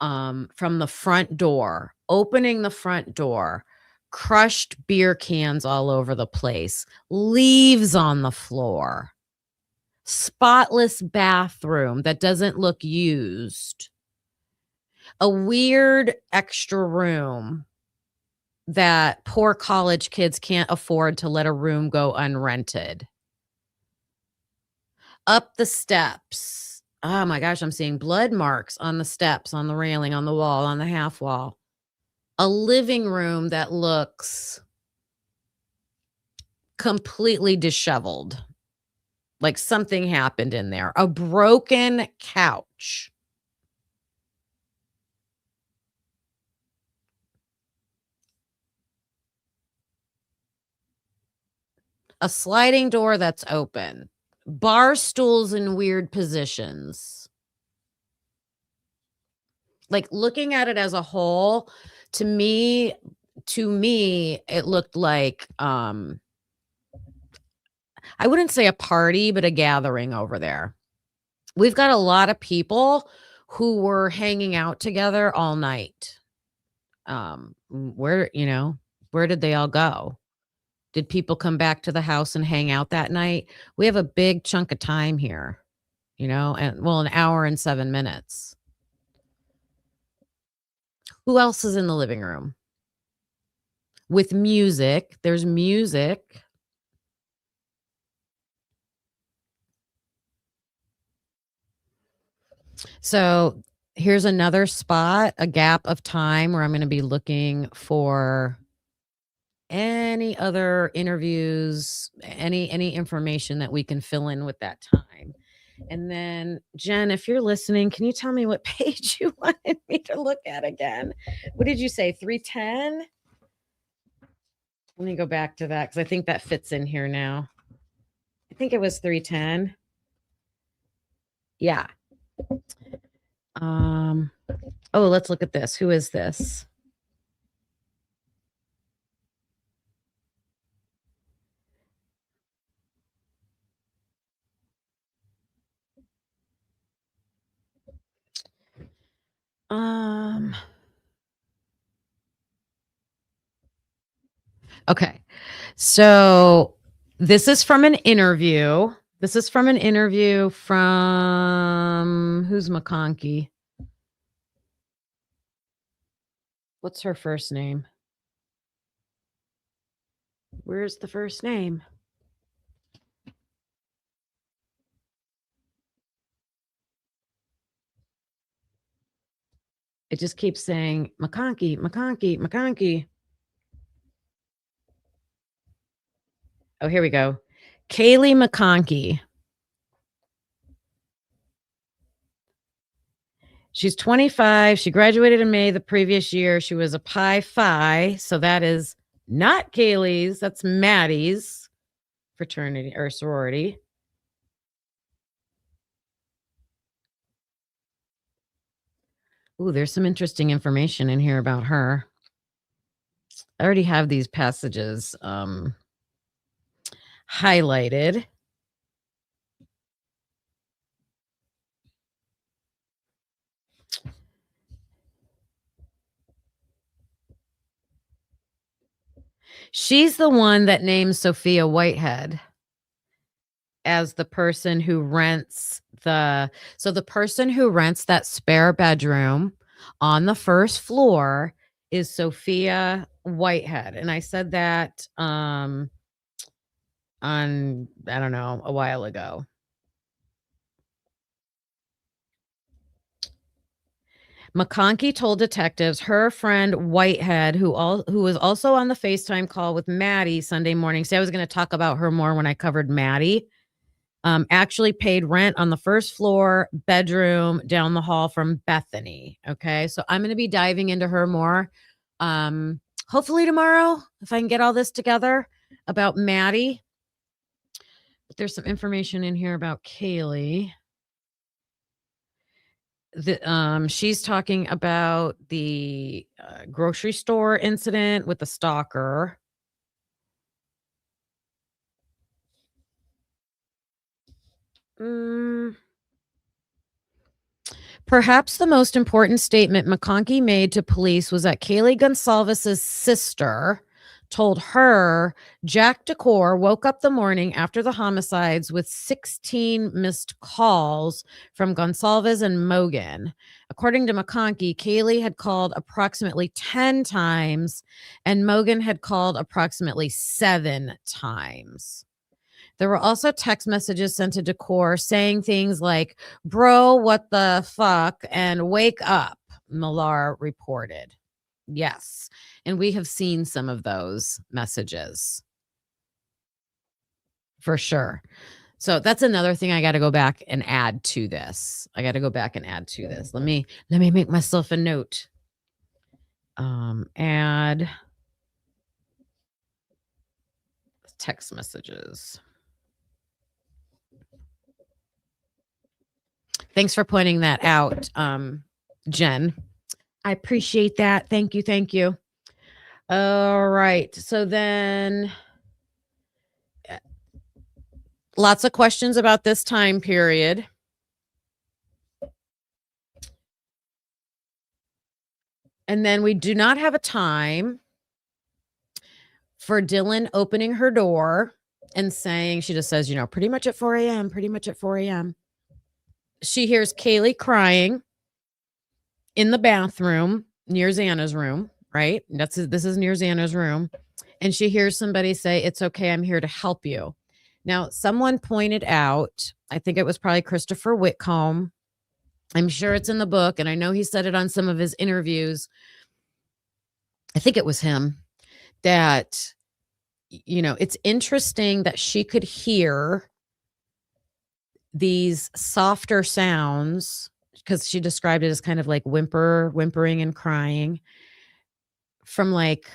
from the front door, opening the front door, crushed beer cans all over the place, leaves on the floor, spotless bathroom that doesn't look used, a weird extra room that poor college kids can't afford to let a room go unrented. Up the steps. Oh my gosh, I'm seeing blood marks on the steps, on the railing, on the wall, on the half wall. A living room that looks completely disheveled. Like something happened in there. A broken couch. A sliding door that's open. Bar stools in weird positions. Like looking at it as a whole, to me, it looked like I wouldn't say a party, but a gathering over there. We've got a lot of people who were hanging out together all night. Where did they all go? Did people come back to the house and hang out that night? We have a big chunk of time here, and an hour and 7 minutes. Who else is in the living room? with music. There's music. So here's another spot, a gap of time where I'm going to be looking for any other interviews, any information that we can fill in with that time. And then, Jen, if you're listening, can you tell me what page you wanted me to look at again? What did you say? 310? Let me go back to that because I think that fits in here now. I think it was 310. Yeah. Oh, let's look at this. Who is this? Okay. So this is from an interview. This is from an interview from who's McConkey? What's her first name? Where's the first name? It just keeps saying McConkey, McConkey, McConkey. Oh, here we go. Kaylee McConkey. She's 25. She graduated in May the previous year. She was a Pi Phi. So that is not Kaylee's. That's Maddie's fraternity or sorority. Ooh, there's some interesting information in here about her. I already have these passages highlighted. She's the one that names Sophia Whitehead as the person who rents the person who rents that spare bedroom on the first floor is Sophia Whitehead. And I said that on, I don't know, a while ago. McConkey told detectives her friend Whitehead, who was also on the FaceTime call with Maddie Sunday morning. See, I was going to talk about her more when I covered Maddie. Actually paid rent on the first floor bedroom down the hall from Bethany. Okay, so I'm going to be diving into her more. Hopefully tomorrow, if I can get all this together about Maddie. But there's some information in here about Kaylee. She's talking about the grocery store incident with the stalker. Perhaps the most important statement McConkey made to police was that Kaylee Goncalves' sister told her Jack Decor woke up the morning after the homicides with 16 missed calls from Goncalves and Mogan. According to McConkey, Kaylee had called approximately 10 times and Mogan had called approximately 7 times. There were also text messages sent to Decor saying things like, bro, what the fuck, and wake up, Millar reported. Yes. And we have seen some of those messages for sure. So that's another thing I got to go back and add to this. Let me make myself a note. Add text messages. Thanks for pointing that out, Jen. I appreciate that. Thank you. All right. So then lots of questions about this time period. And then we do not have a time for Dylan opening her door and saying, she just says, pretty much at 4 a.m. She hears Kaylee crying in the bathroom near Xana's room. right? This is near Xana's room. And she hears somebody say, "It's okay, I'm here to help you." Now, someone pointed out, I think it was probably Christopher Whitcomb. I'm sure it's in the book, and I know he said it on some of his interviews. I think it was him that, it's interesting that she could hear these softer sounds, because she described it as kind of like whimpering and crying from, like,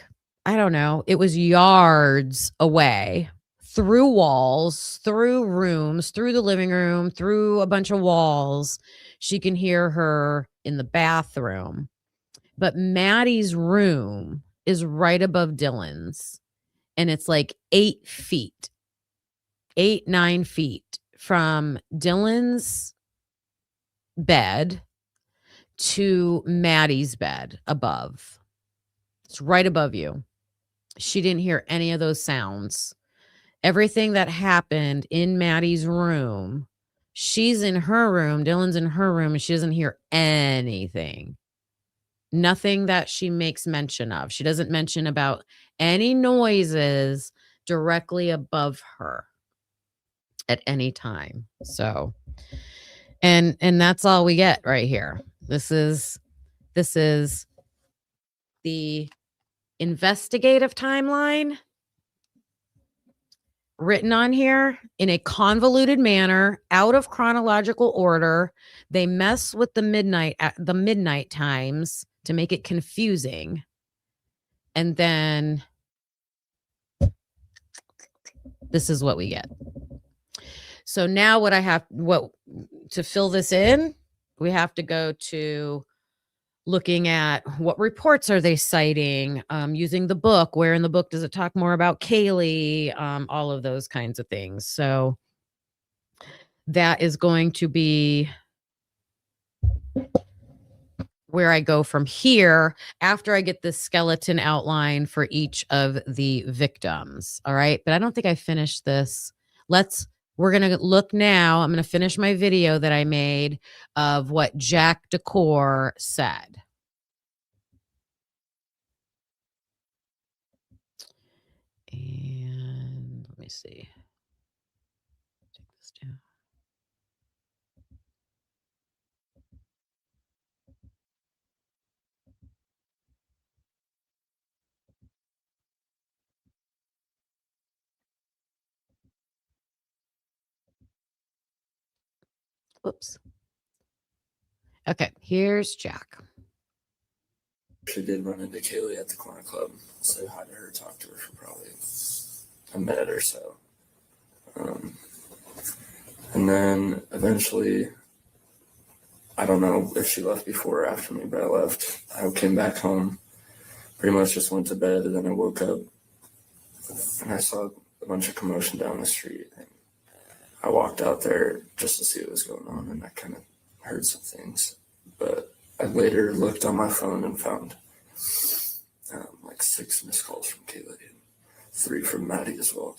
I don't know, it was yards away, through walls, through rooms, through the living room, through a bunch of walls. She can hear her in the bathroom. But Maddie's room is right above Dylan's, and it's like 8 feet, 9 feet from Dylan's bed to Maddie's bed above. It's right above you. She didn't hear any of those sounds. Everything that happened in Maddie's room, she's in her room, Dylan's in her room, and she doesn't hear anything. Nothing that she makes mention of. She doesn't mention about any noises directly above her at any time. So, and that's all we get right here. This is the investigative timeline written on here in a convoluted manner, out of chronological order. They mess with the midnight times to make it confusing. And then this is what we get. So now to fill this in, we have to go to looking at what reports are they citing, using the book. Where in the book does it talk more about Kaylee? All of those kinds of things. So that is going to be where I go from here after I get the skeleton outline for each of the victims. All right. But I don't think I finished this. We're going to look now. I'm going to finish my video that I made of what Jack Decor said. And let me see. Take this down. Whoops. Okay, here's Jack. Actually did run into Kaylee at the corner club. Say hi to her, talk to her for probably a minute or so. And then eventually, I don't know if she left before or after me, but I left. I came back home, pretty much just went to bed, and then I woke up and I saw a bunch of commotion down the street. And I walked out there just to see what was going on, and I kind of heard some things. But I later looked on my phone and found like 6 missed calls from Kaylee and 3 from Maddie as well.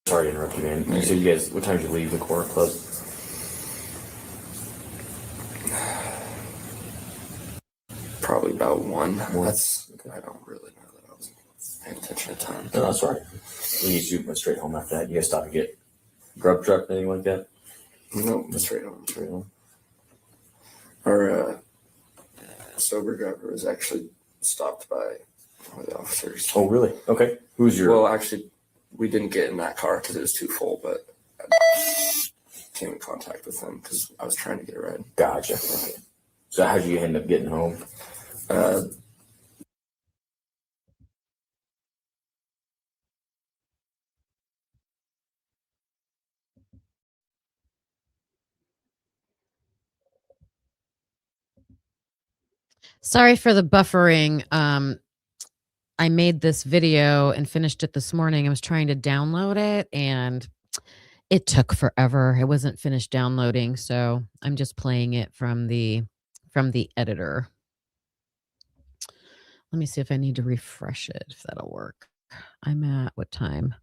Sorry to interrupt you, man. You said you guys, what time did you leave the core club? Probably about 1. I don't really know that I was paying attention to time. No, that's all right. You went straight home after that. You guys stopped to get grub truck, anything like that? No, went straight home. Straight home. Our sober driver was actually stopped by one of the officers. Oh, really? Okay. Who's your... Well, actually, we didn't get in that car because it was too full, but I came in contact with them because I was trying to get a ride. Gotcha. Okay. So how did you end up getting home? Sorry for the buffering. I made this video and finished it this morning. I was trying to download it and it took forever. It wasn't finished downloading, so I'm just playing it from the editor. Let me see if I need to refresh it, if that'll work. I'm at what time?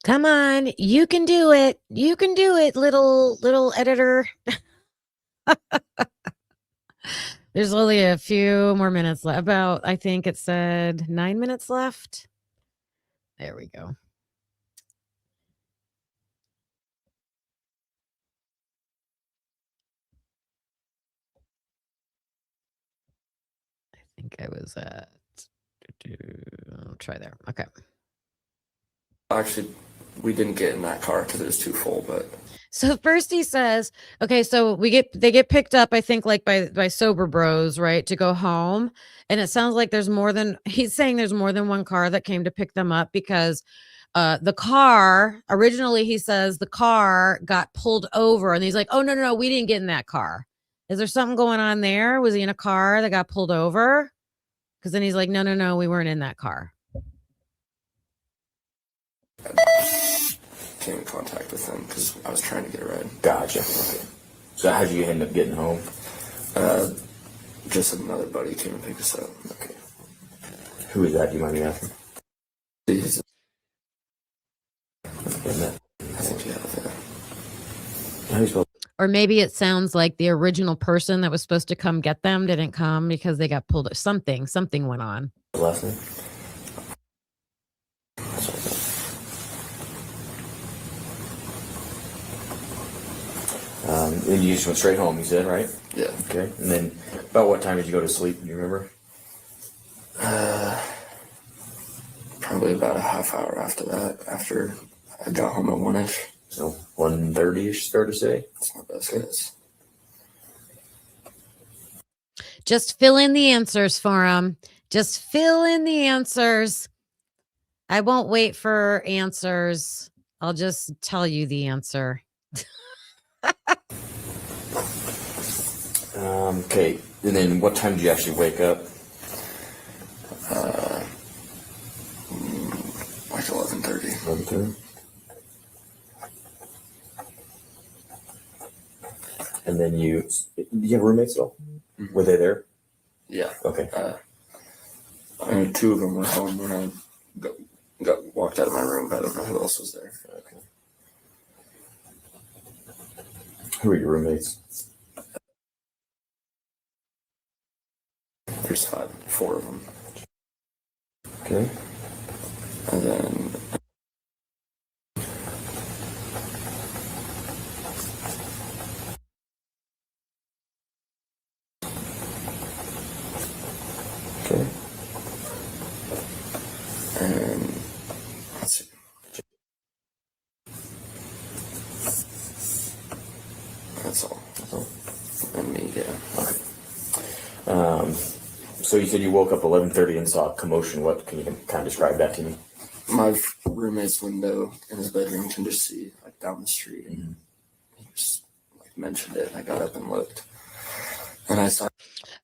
Come on, you can do it. You can do it, little editor. There's only a few more minutes left. About, I think it said 9 minutes left. There we go. I think I was at, I'll try there. Okay. Actually, we didn't get in that car because it was too full, but So first he says, okay, so they get picked up, I think, like by sober bros, right, to go home. And it sounds like he's saying there's more than one car that came to pick them up because the car, originally he says the car got pulled over and he's like, oh, no, we didn't get in that car. Is there something going on there? Was he in a car that got pulled over? Because then he's like, no, we weren't in that car. came in contact with them because I was trying to get a ride. Gotcha. Okay. So how'd you end up getting home? Just another buddy came and picked us up. Okay. Who is that? Do you mind me asking? I think you have that. How do you spell? Or maybe it sounds like the original person that was supposed to come get them didn't come because they got pulled. Something went on. Last name? And you just went straight home, you said, right? Yeah. Okay. And then about what time did you go to sleep? Do you remember? Probably about a half hour after that, after I got home at 1-ish. So 1:30-ish, fair to say? That's my best guess. Just fill in the answers for them. Just fill in the answers. I won't wait for answers. I'll just tell you the answer. Okay. And then what time did you actually wake up? Like 11:30. 11:30. And then do you have roommates at all? Mm-hmm. Were they there? Yeah. Okay. I mean, two of them were home when I got walked out of my room, but I don't know who else was there. Okay. Who are your roommates? There's 4 of them. Okay. And then okay. And let's see. That's all. That's all. And me, yeah. Okay. So you said you woke up 11:30 and saw a commotion. What can you kind of describe that to me? My roommate's window in his bedroom can just see like down the street, and he just like mentioned it. And I got up and looked, and I saw.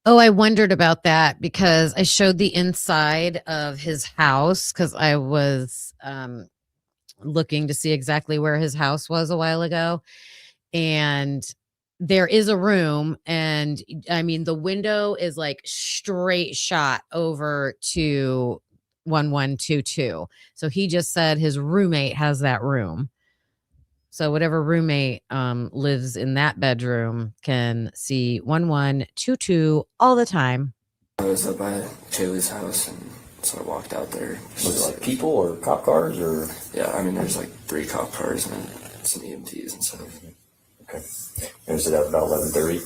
Oh, I wondered about that because I showed the inside of his house because I was looking to see exactly where his house was a while ago. And there is a room, and I mean, the window is like straight shot over to 1122. So he just said his roommate has that room. So whatever roommate lives in that bedroom can see 1122 all the time. I was up by Kaylee's house, and so I walked out there. Was it like people or cop cars or? Yeah, I mean, there's like 3 cop cars and some EMTs and stuff. Okay. And so that was about 11:30?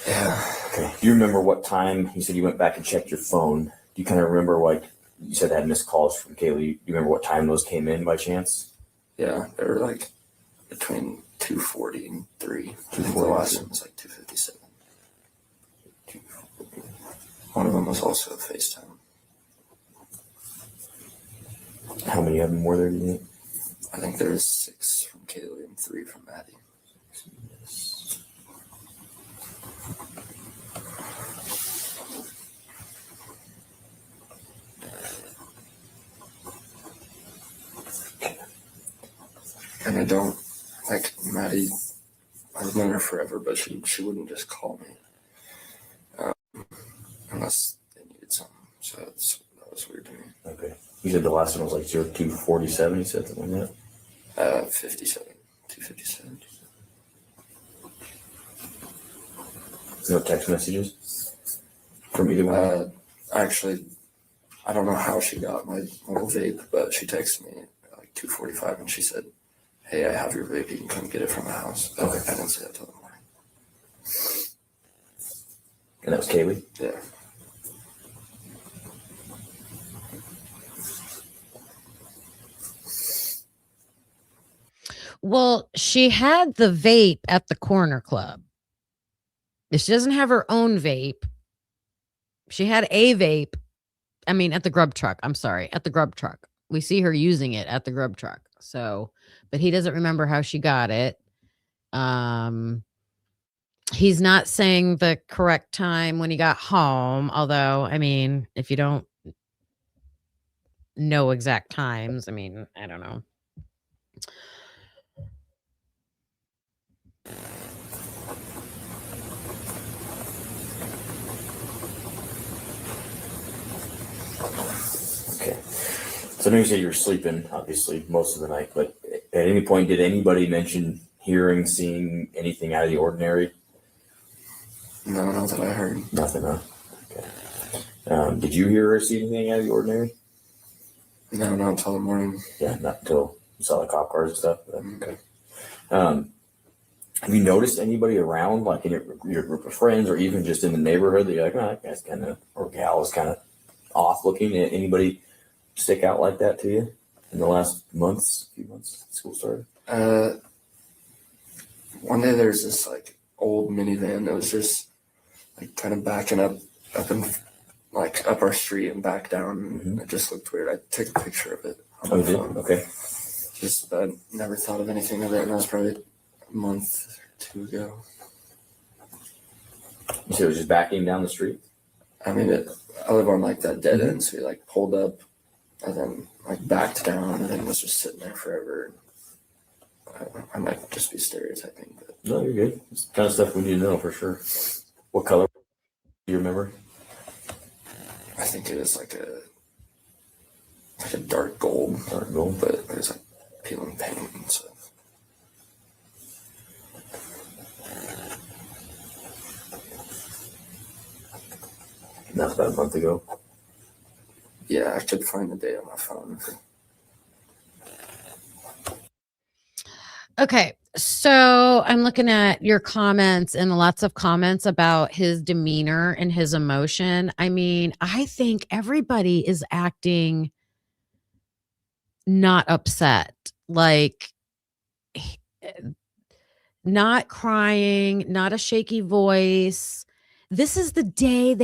Yeah. Okay. Do you remember what time you said you went back and checked your phone? Do you kind of remember like you said had missed calls from Kaylee. Do you remember what time those came in by chance? Yeah, they were like between 2:40 and 3. I think the last one was like 2:57. One of them was also a FaceTime. How many of them were there, do you think? I think there was 6 from Kaylee and 3 from Maddie. And I don't, like, Maddie, I've known her forever, but she wouldn't just call me unless they needed something. So that was weird to me. Okay. You said the last one was like 0247, you said something like that? 57. 257. No text messages from either one? Actually, I don't know how she got my little vape, but she texted me at like 2:45 and she said, "Hey, I have your vape. You can come get it from the house." But I didn't say that till the morning. And that was Kaylee? Yeah. Well, she had the vape at the corner club. She doesn't have her own vape. She had a vape. I mean, at the Grub truck. I'm sorry, at the Grub truck. We see her using it at the Grub truck. So, but he doesn't remember how she got it. He's not saying the correct time when he got home. Although, I mean, if you don't know exact times, I mean, I don't know. Okay. So I know you said you were sleeping, obviously, most of the night, but at any point, did anybody mention hearing, seeing anything out of the ordinary? No, not that I heard. Nothing, huh? Okay. Did you hear or see anything out of the ordinary? No, not until the morning. Yeah, not until you saw the cop cars and stuff. Okay. Have you noticed anybody around, like in your group of friends or even just in the neighborhood that you're like, oh, that guy's kind of, or gal is kind of off looking? Anybody stick out like that to you in the last few months since school started? One day there's this like old minivan that was just like kind of backing up and like up our street and back down. And it just looked weird. I took a picture of it on my phone. Okay. Just I never thought of anything of it, and that was probably a month or 2 ago. You said it was just backing down the street? I mean, I live on like that dead end, so we like pulled up and then like backed down and then was just sitting there forever. I might just be stereotyping, but no, you're good. It's the kind of stuff we need to know for sure. What color do you remember? I think it was like a dark gold. Dark gold, but it was like peeling paint and stuff. And that was about a month ago. Yeah, I could find the date on my phone. Okay, so I'm looking at your comments and lots of comments about his demeanor and his emotion. I mean, I think everybody is acting not upset, like not crying, not a shaky voice. This is the day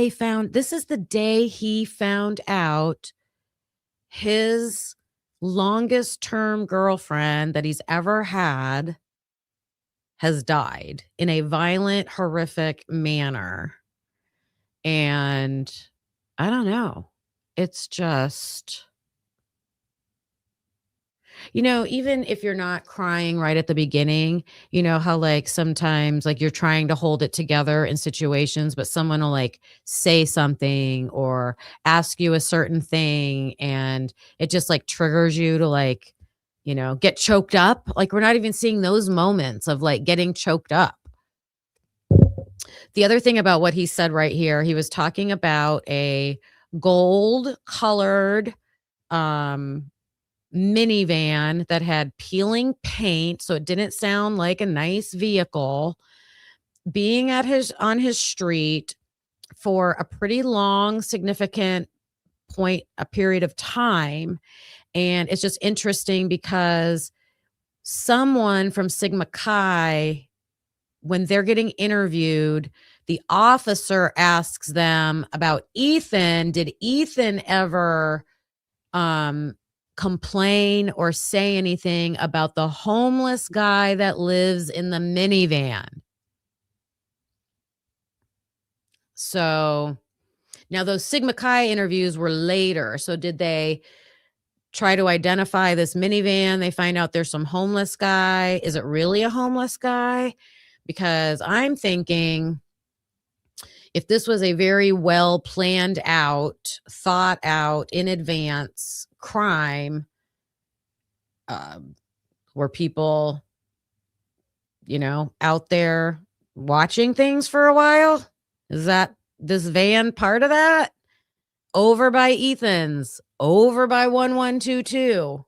he found out his longest term girlfriend that he's ever had has died in a violent, horrific manner. And I don't know. It's just, even if you're not crying right at the beginning, you know how like sometimes like you're trying to hold it together in situations, but someone will like say something or ask you a certain thing and it just like triggers you to like, get choked up. Like we're not even seeing those moments of like getting choked up. The other thing about what he said right here, he was talking about a gold colored, minivan that had peeling paint, so it didn't sound like a nice vehicle, being on his street for a pretty long, significant a period of time. And it's just interesting because someone from Sigma Chi, when they're getting interviewed, the officer asks them about Ethan. Did Ethan ever complain or say anything about the homeless guy that lives in the minivan? So now those Sigma Chi interviews were later. So did they try to identify this minivan? They find out there's some homeless guy. Is it really a homeless guy? Because I'm thinking if this was a very well planned out, thought out in advance crime, were people, out there watching things for a while? Is that this van part of that? Over by Ethan's, over by 1122.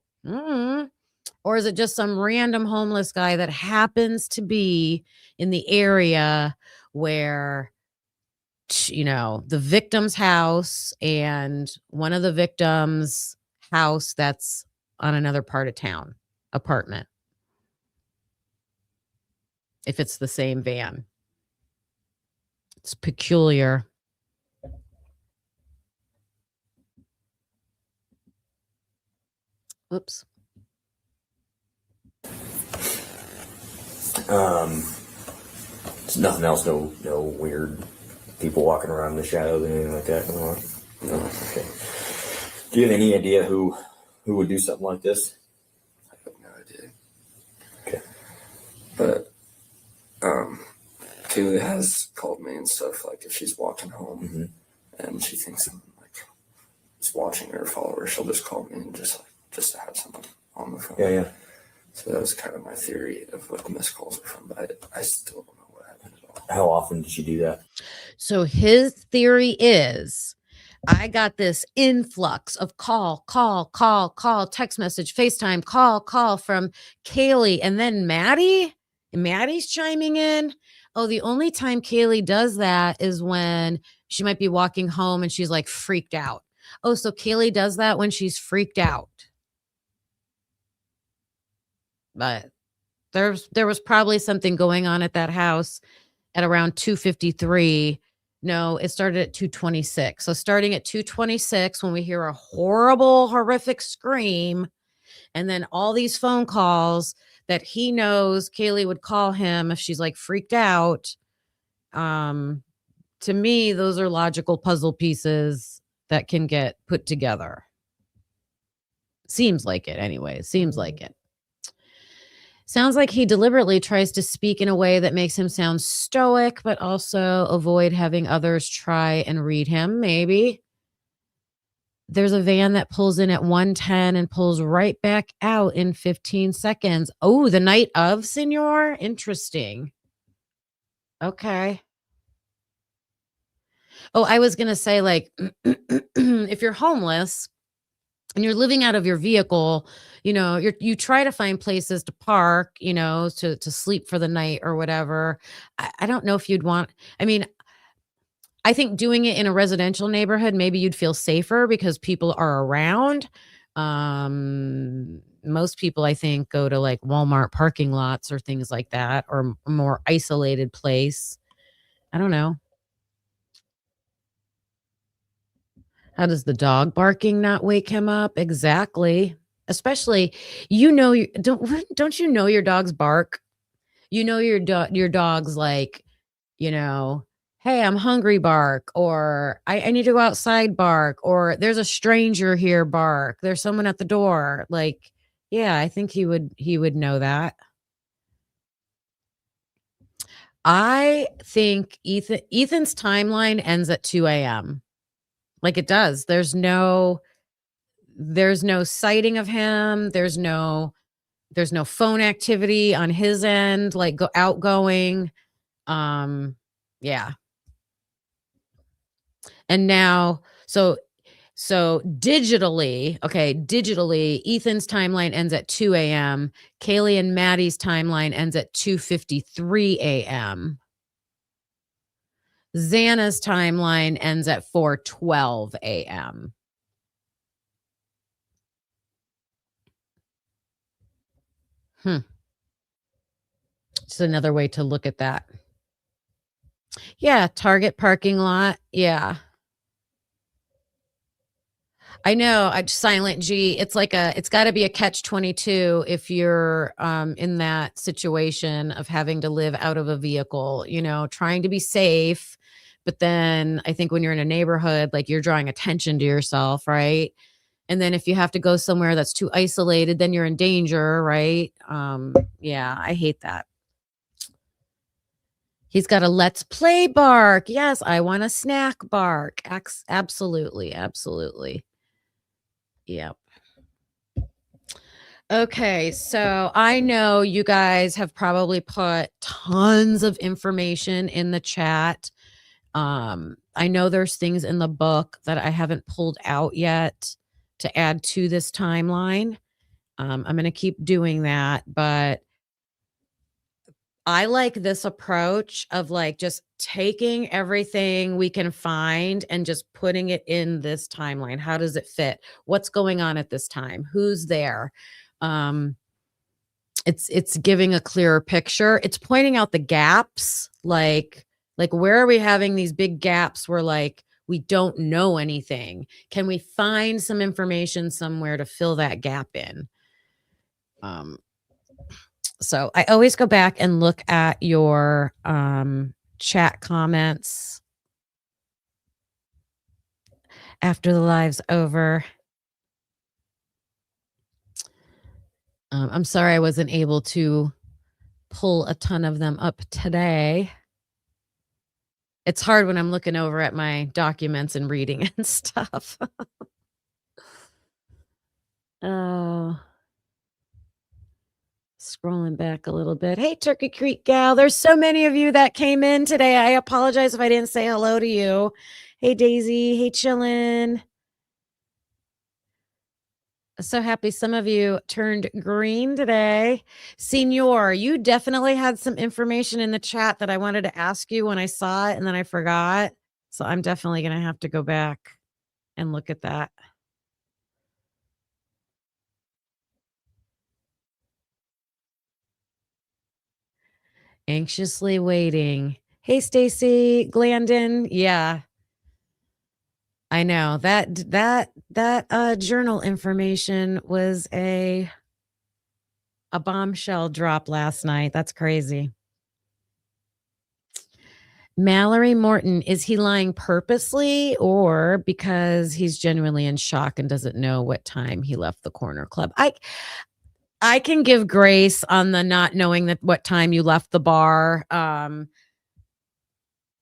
Or is it just some random homeless guy that happens to be in the area where, the victim's house and one of the victims' house that's on another part of town, apartment? If it's the same van. It's peculiar. Oops. It's nothing else, no weird people walking around in the shadows or anything like that going on? No. Okay. Do you have any idea who would do something like this? I have no idea. Okay. But Kaylee has called me and stuff, like if she's walking home and she thinks I'm like just watching her or follow her, she'll just call me and just to have someone on the phone. Yeah. So that was kind of my theory of what the missed calls are from, but I still don't know what happened at all. How often did she do that? So his theory is, I got this influx of call, text message, FaceTime, call from Kaylee, and then Maddie's chiming in. Oh, the only time Kaylee does that is when she might be walking home and she's like freaked out. Oh, so Kaylee does that when she's freaked out. But there was probably something going on at that house at around 2:53. No, it started at 2:26. So starting at 2:26, when we hear a horrible, horrific scream, and then all these phone calls that he knows Kaylee would call him if she's like freaked out. To me, those are logical puzzle pieces that can get put together. Seems like it anyway. Seems like it. Sounds like he deliberately tries to speak in a way that makes him sound stoic, but also avoid having others try and read him. Maybe. There's a van that pulls in at 1:10 and pulls right back out in 15 seconds. Oh, the night of, senor? Interesting. Okay. Oh, I was going to say, like, if you're homeless and you're living out of your vehicle, you try to find places to park, to sleep for the night or whatever. I don't know if you'd want, I think doing it in a residential neighborhood, maybe you'd feel safer because people are around. Most people, I think, go to like Walmart parking lots or things like that, or a more isolated place. I don't know. How does the dog barking not wake him up? Exactly. Especially, don't you know your dog's bark? Your dog's like, hey, I'm hungry bark, or I need to go outside bark, or there's a stranger here bark. There's someone at the door. Like, yeah, I think he would know that. I think Ethan's timeline ends at 2 a.m. Like it does. There's no sighting of him. There's no phone activity on his end, like outgoing. Yeah. And now, so digitally, Ethan's timeline ends at 2 a.m. Kaylee and Maddie's timeline ends at 2:53 a.m. Xana's timeline ends at 4:12 a.m. It's another way to look at that. Yeah, Target parking lot. Yeah. I know. Silent G. It's like it's got to be a catch-22 if you're in that situation of having to live out of a vehicle, trying to be safe. But then I think when you're in a neighborhood, like you're drawing attention to yourself, right? And then if you have to go somewhere that's too isolated, then you're in danger, right? Yeah, I hate that. He's got a let's play bark. Yes, I want a snack bark. Absolutely. Absolutely. Yep. Okay, so I know you guys have probably put tons of information in the chat. I know there's things in the book that I haven't pulled out yet to add to this timeline. I'm going to keep doing that, but I like this approach of like just taking everything we can find and just putting it in this timeline. How does it fit? What's going on at this time? Who's there? It's giving a clearer picture. It's pointing out the gaps, like where are we having these big gaps where like we don't know anything? Can we find some information somewhere to fill that gap in? So I always go back and look at your chat comments after the live's over. I'm sorry I wasn't able to pull a ton of them up today. It's hard when I'm looking over at my documents and reading and stuff. Oh. Scrolling back a little bit. Hey, Turkey Creek gal. There's so many of you that came in today. I apologize if I didn't say hello to you. Hey, Daisy. Hey, Chillin'. So happy some of you turned green today. Senior, you definitely had some information in the chat that I wanted to ask you when I saw it and then I forgot. So I'm definitely going to have to go back and look at that. Anxiously waiting. Hey, Stacy, Glandon. Yeah. I know that journal information was a bombshell drop last night. That's crazy. Mallory Morton, is he lying purposely or because he's genuinely in shock and doesn't know what time he left the corner club? I can give grace on the not knowing that what time you left the bar.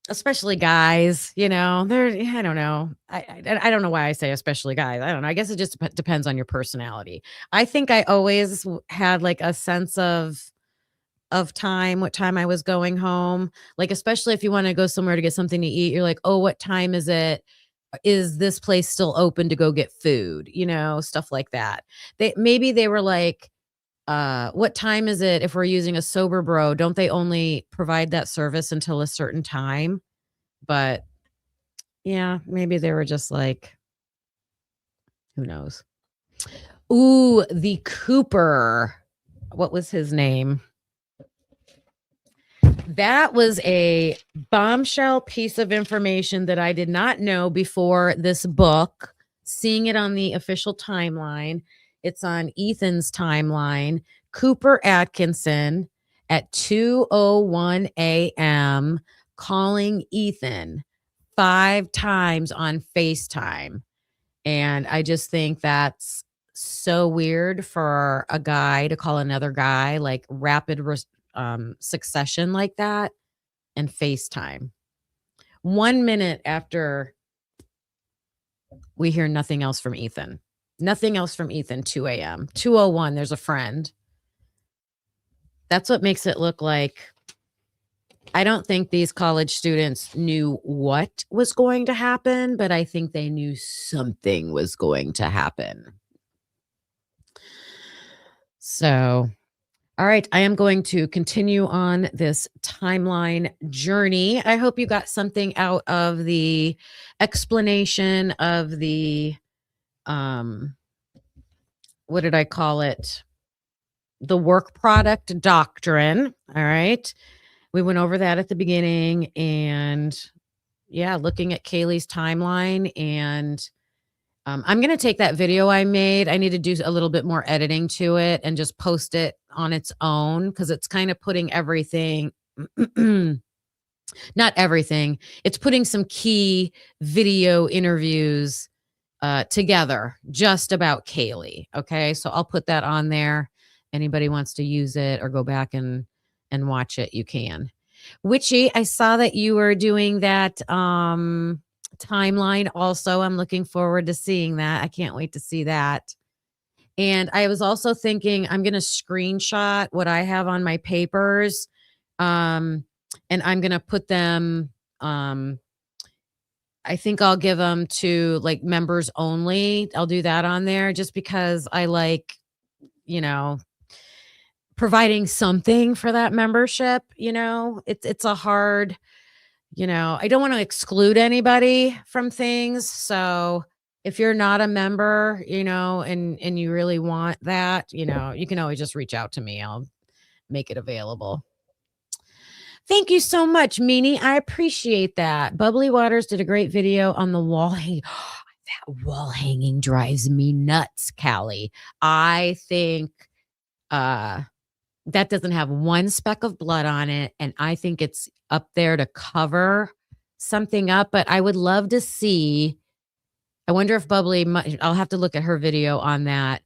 Especially guys, I don't know. I don't know why I say especially guys. I don't know. I guess it just depends on your personality. I think I always had like a sense of time, what time I was going home. Like, especially if you want to go somewhere to get something to eat, you're like, oh, what time is it? Is this place still open to go get food? Stuff like that. Maybe they were like, what time is it if we're using a sober bro? Don't they only provide that service until a certain time? But yeah, maybe they were just like, who knows? Ooh, the Cooper. What was his name? That was a bombshell piece of information that I did not know before this book. Seeing it on the official timeline. It's on Ethan's timeline. Cooper Atkinson at 2:01 a.m. calling Ethan 5 times on FaceTime. And I just think that's so weird for a guy to call another guy, like rapid succession like that, and FaceTime. 1 minute after we hear nothing else from Ethan. Nothing else from Ethan, 2 a.m. 2:01, there's a friend. That's what makes it look like. I don't think these college students knew what was going to happen, but I think they knew something was going to happen. So, all right, I am going to continue on this timeline journey. I hope you got something out of the explanation of the, what did I call it? the work product doctrine. All right. We went over that at the beginning, and yeah, looking at Kaylee's timeline, and I'm going to take that video I made. I need to do a little bit more editing to it and just post it on its own, because it's kind of putting everything, not everything, it's putting some key video interviews together just about Kaylee. Okay. So I'll put that on there. Anybody wants to use it or go back and watch it, you can. Witchy, I saw that you were doing that timeline also. I'm looking forward to seeing that. I can't wait to see that. And I was also thinking I'm going to screenshot what I have on my papers, and I'm going to put them, I think I'll give them to like members only. I'll do that on there just because I like, providing something for that membership. It's a hard, I don't want to exclude anybody from things. So if you're not a member, and you really want that, you can always just reach out to me. I'll make it available. Thank you so much, Meanie. I appreciate that. Bubbly Waters did a great video on the wall hanging. That wall hanging drives me nuts, Callie. I think that doesn't have one speck of blood on it, and I think it's up there to cover something up, but I would love to see. I wonder if Bubbly, I'll have to look at her video on that.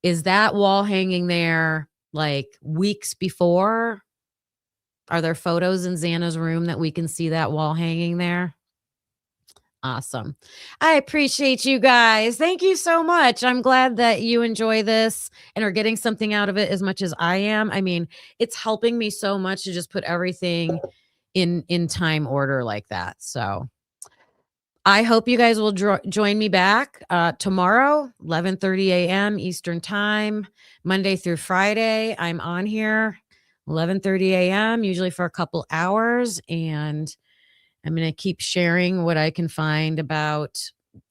Is that wall hanging there like weeks before? Are there photos in Xana's room that we can see that wall hanging there? Awesome. I appreciate you guys. Thank you so much. I'm glad that you enjoy this and are getting something out of it as much as I am. I mean, it's helping me so much to just put everything in time order like that. So I hope you guys will join me back tomorrow, 11:30 a.m. Eastern time, Monday through Friday. I'm on here 11:30 a.m. usually for a couple hours, and I'm going to keep sharing what I can find about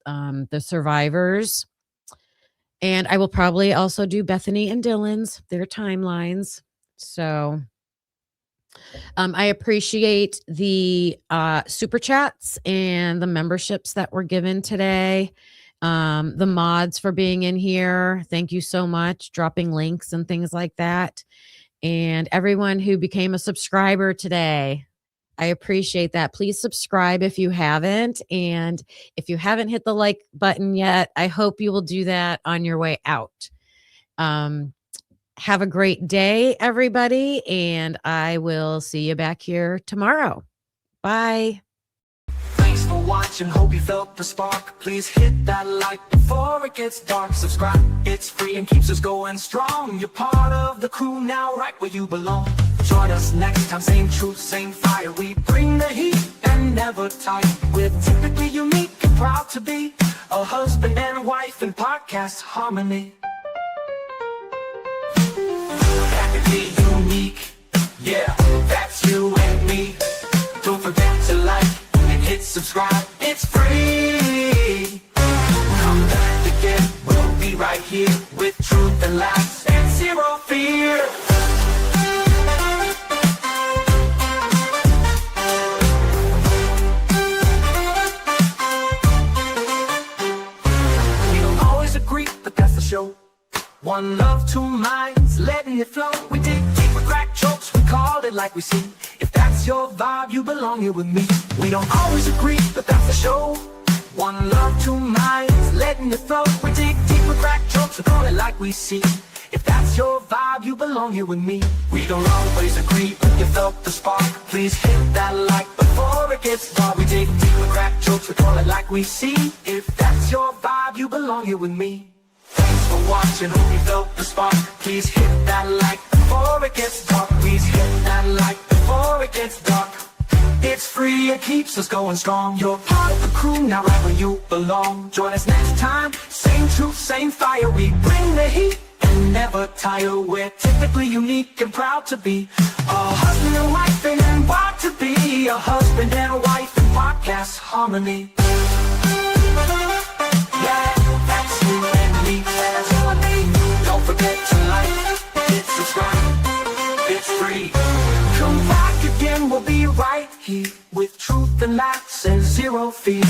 the survivors. And I will probably also do Bethany and Dylan's, their timelines. So I appreciate the super chats and the memberships that were given today. The mods for being in here. Thank you so much. Dropping links and things like that. And everyone who became a subscriber today. I appreciate that. Please subscribe if you haven't. And if you haven't hit the like button yet, I hope you will do that on your way out. Have a great day, everybody. And I will see you back here tomorrow. Bye. Thanks for watching, hope you felt the spark. Please hit that like before it gets dark. Subscribe, it's free and keeps us going strong. You're part of the crew now, right where you belong. Join us next time, same truth, same fire. We bring the heat and never tire. We're typically unique and proud to be a husband and wife in podcast harmony. Practically unique, yeah, that's you and me. Don't forget to like and hit subscribe, it's free. Come back again, we'll be right here with truth and laughs and zero fear. We don't always agree, but that's the show. One love, two minds, letting it flow. We dig deep with crack jokes, we call it like we see. If that's your vibe, you belong here with me. We don't always agree, but that's the show. One love, two minds, letting it flow. We dig deep with crack jokes, we call it like we see. If that's your vibe, you belong here with me. We don't always agree, but you felt the spark. Please hit that like before it gets dark. We dig deep with crack jokes, we call it like we see. If that's your vibe, you belong here with me. Thanks for watching, hope you felt the spark. Please hit that like before it gets dark. Please hit that like before it gets dark. It's free, it keeps us going strong. You're part of the crew, now right where you belong. Join us next time, same truth, same fire. We bring the heat and never tire. We're typically unique and proud to be a husband and wife and proud to be a husband and wife in podcast harmony. Yeah, that's you and me. Don't forget to like It's a crime, it's free. Come back again, we'll be right here with truth and laughs and zero fear.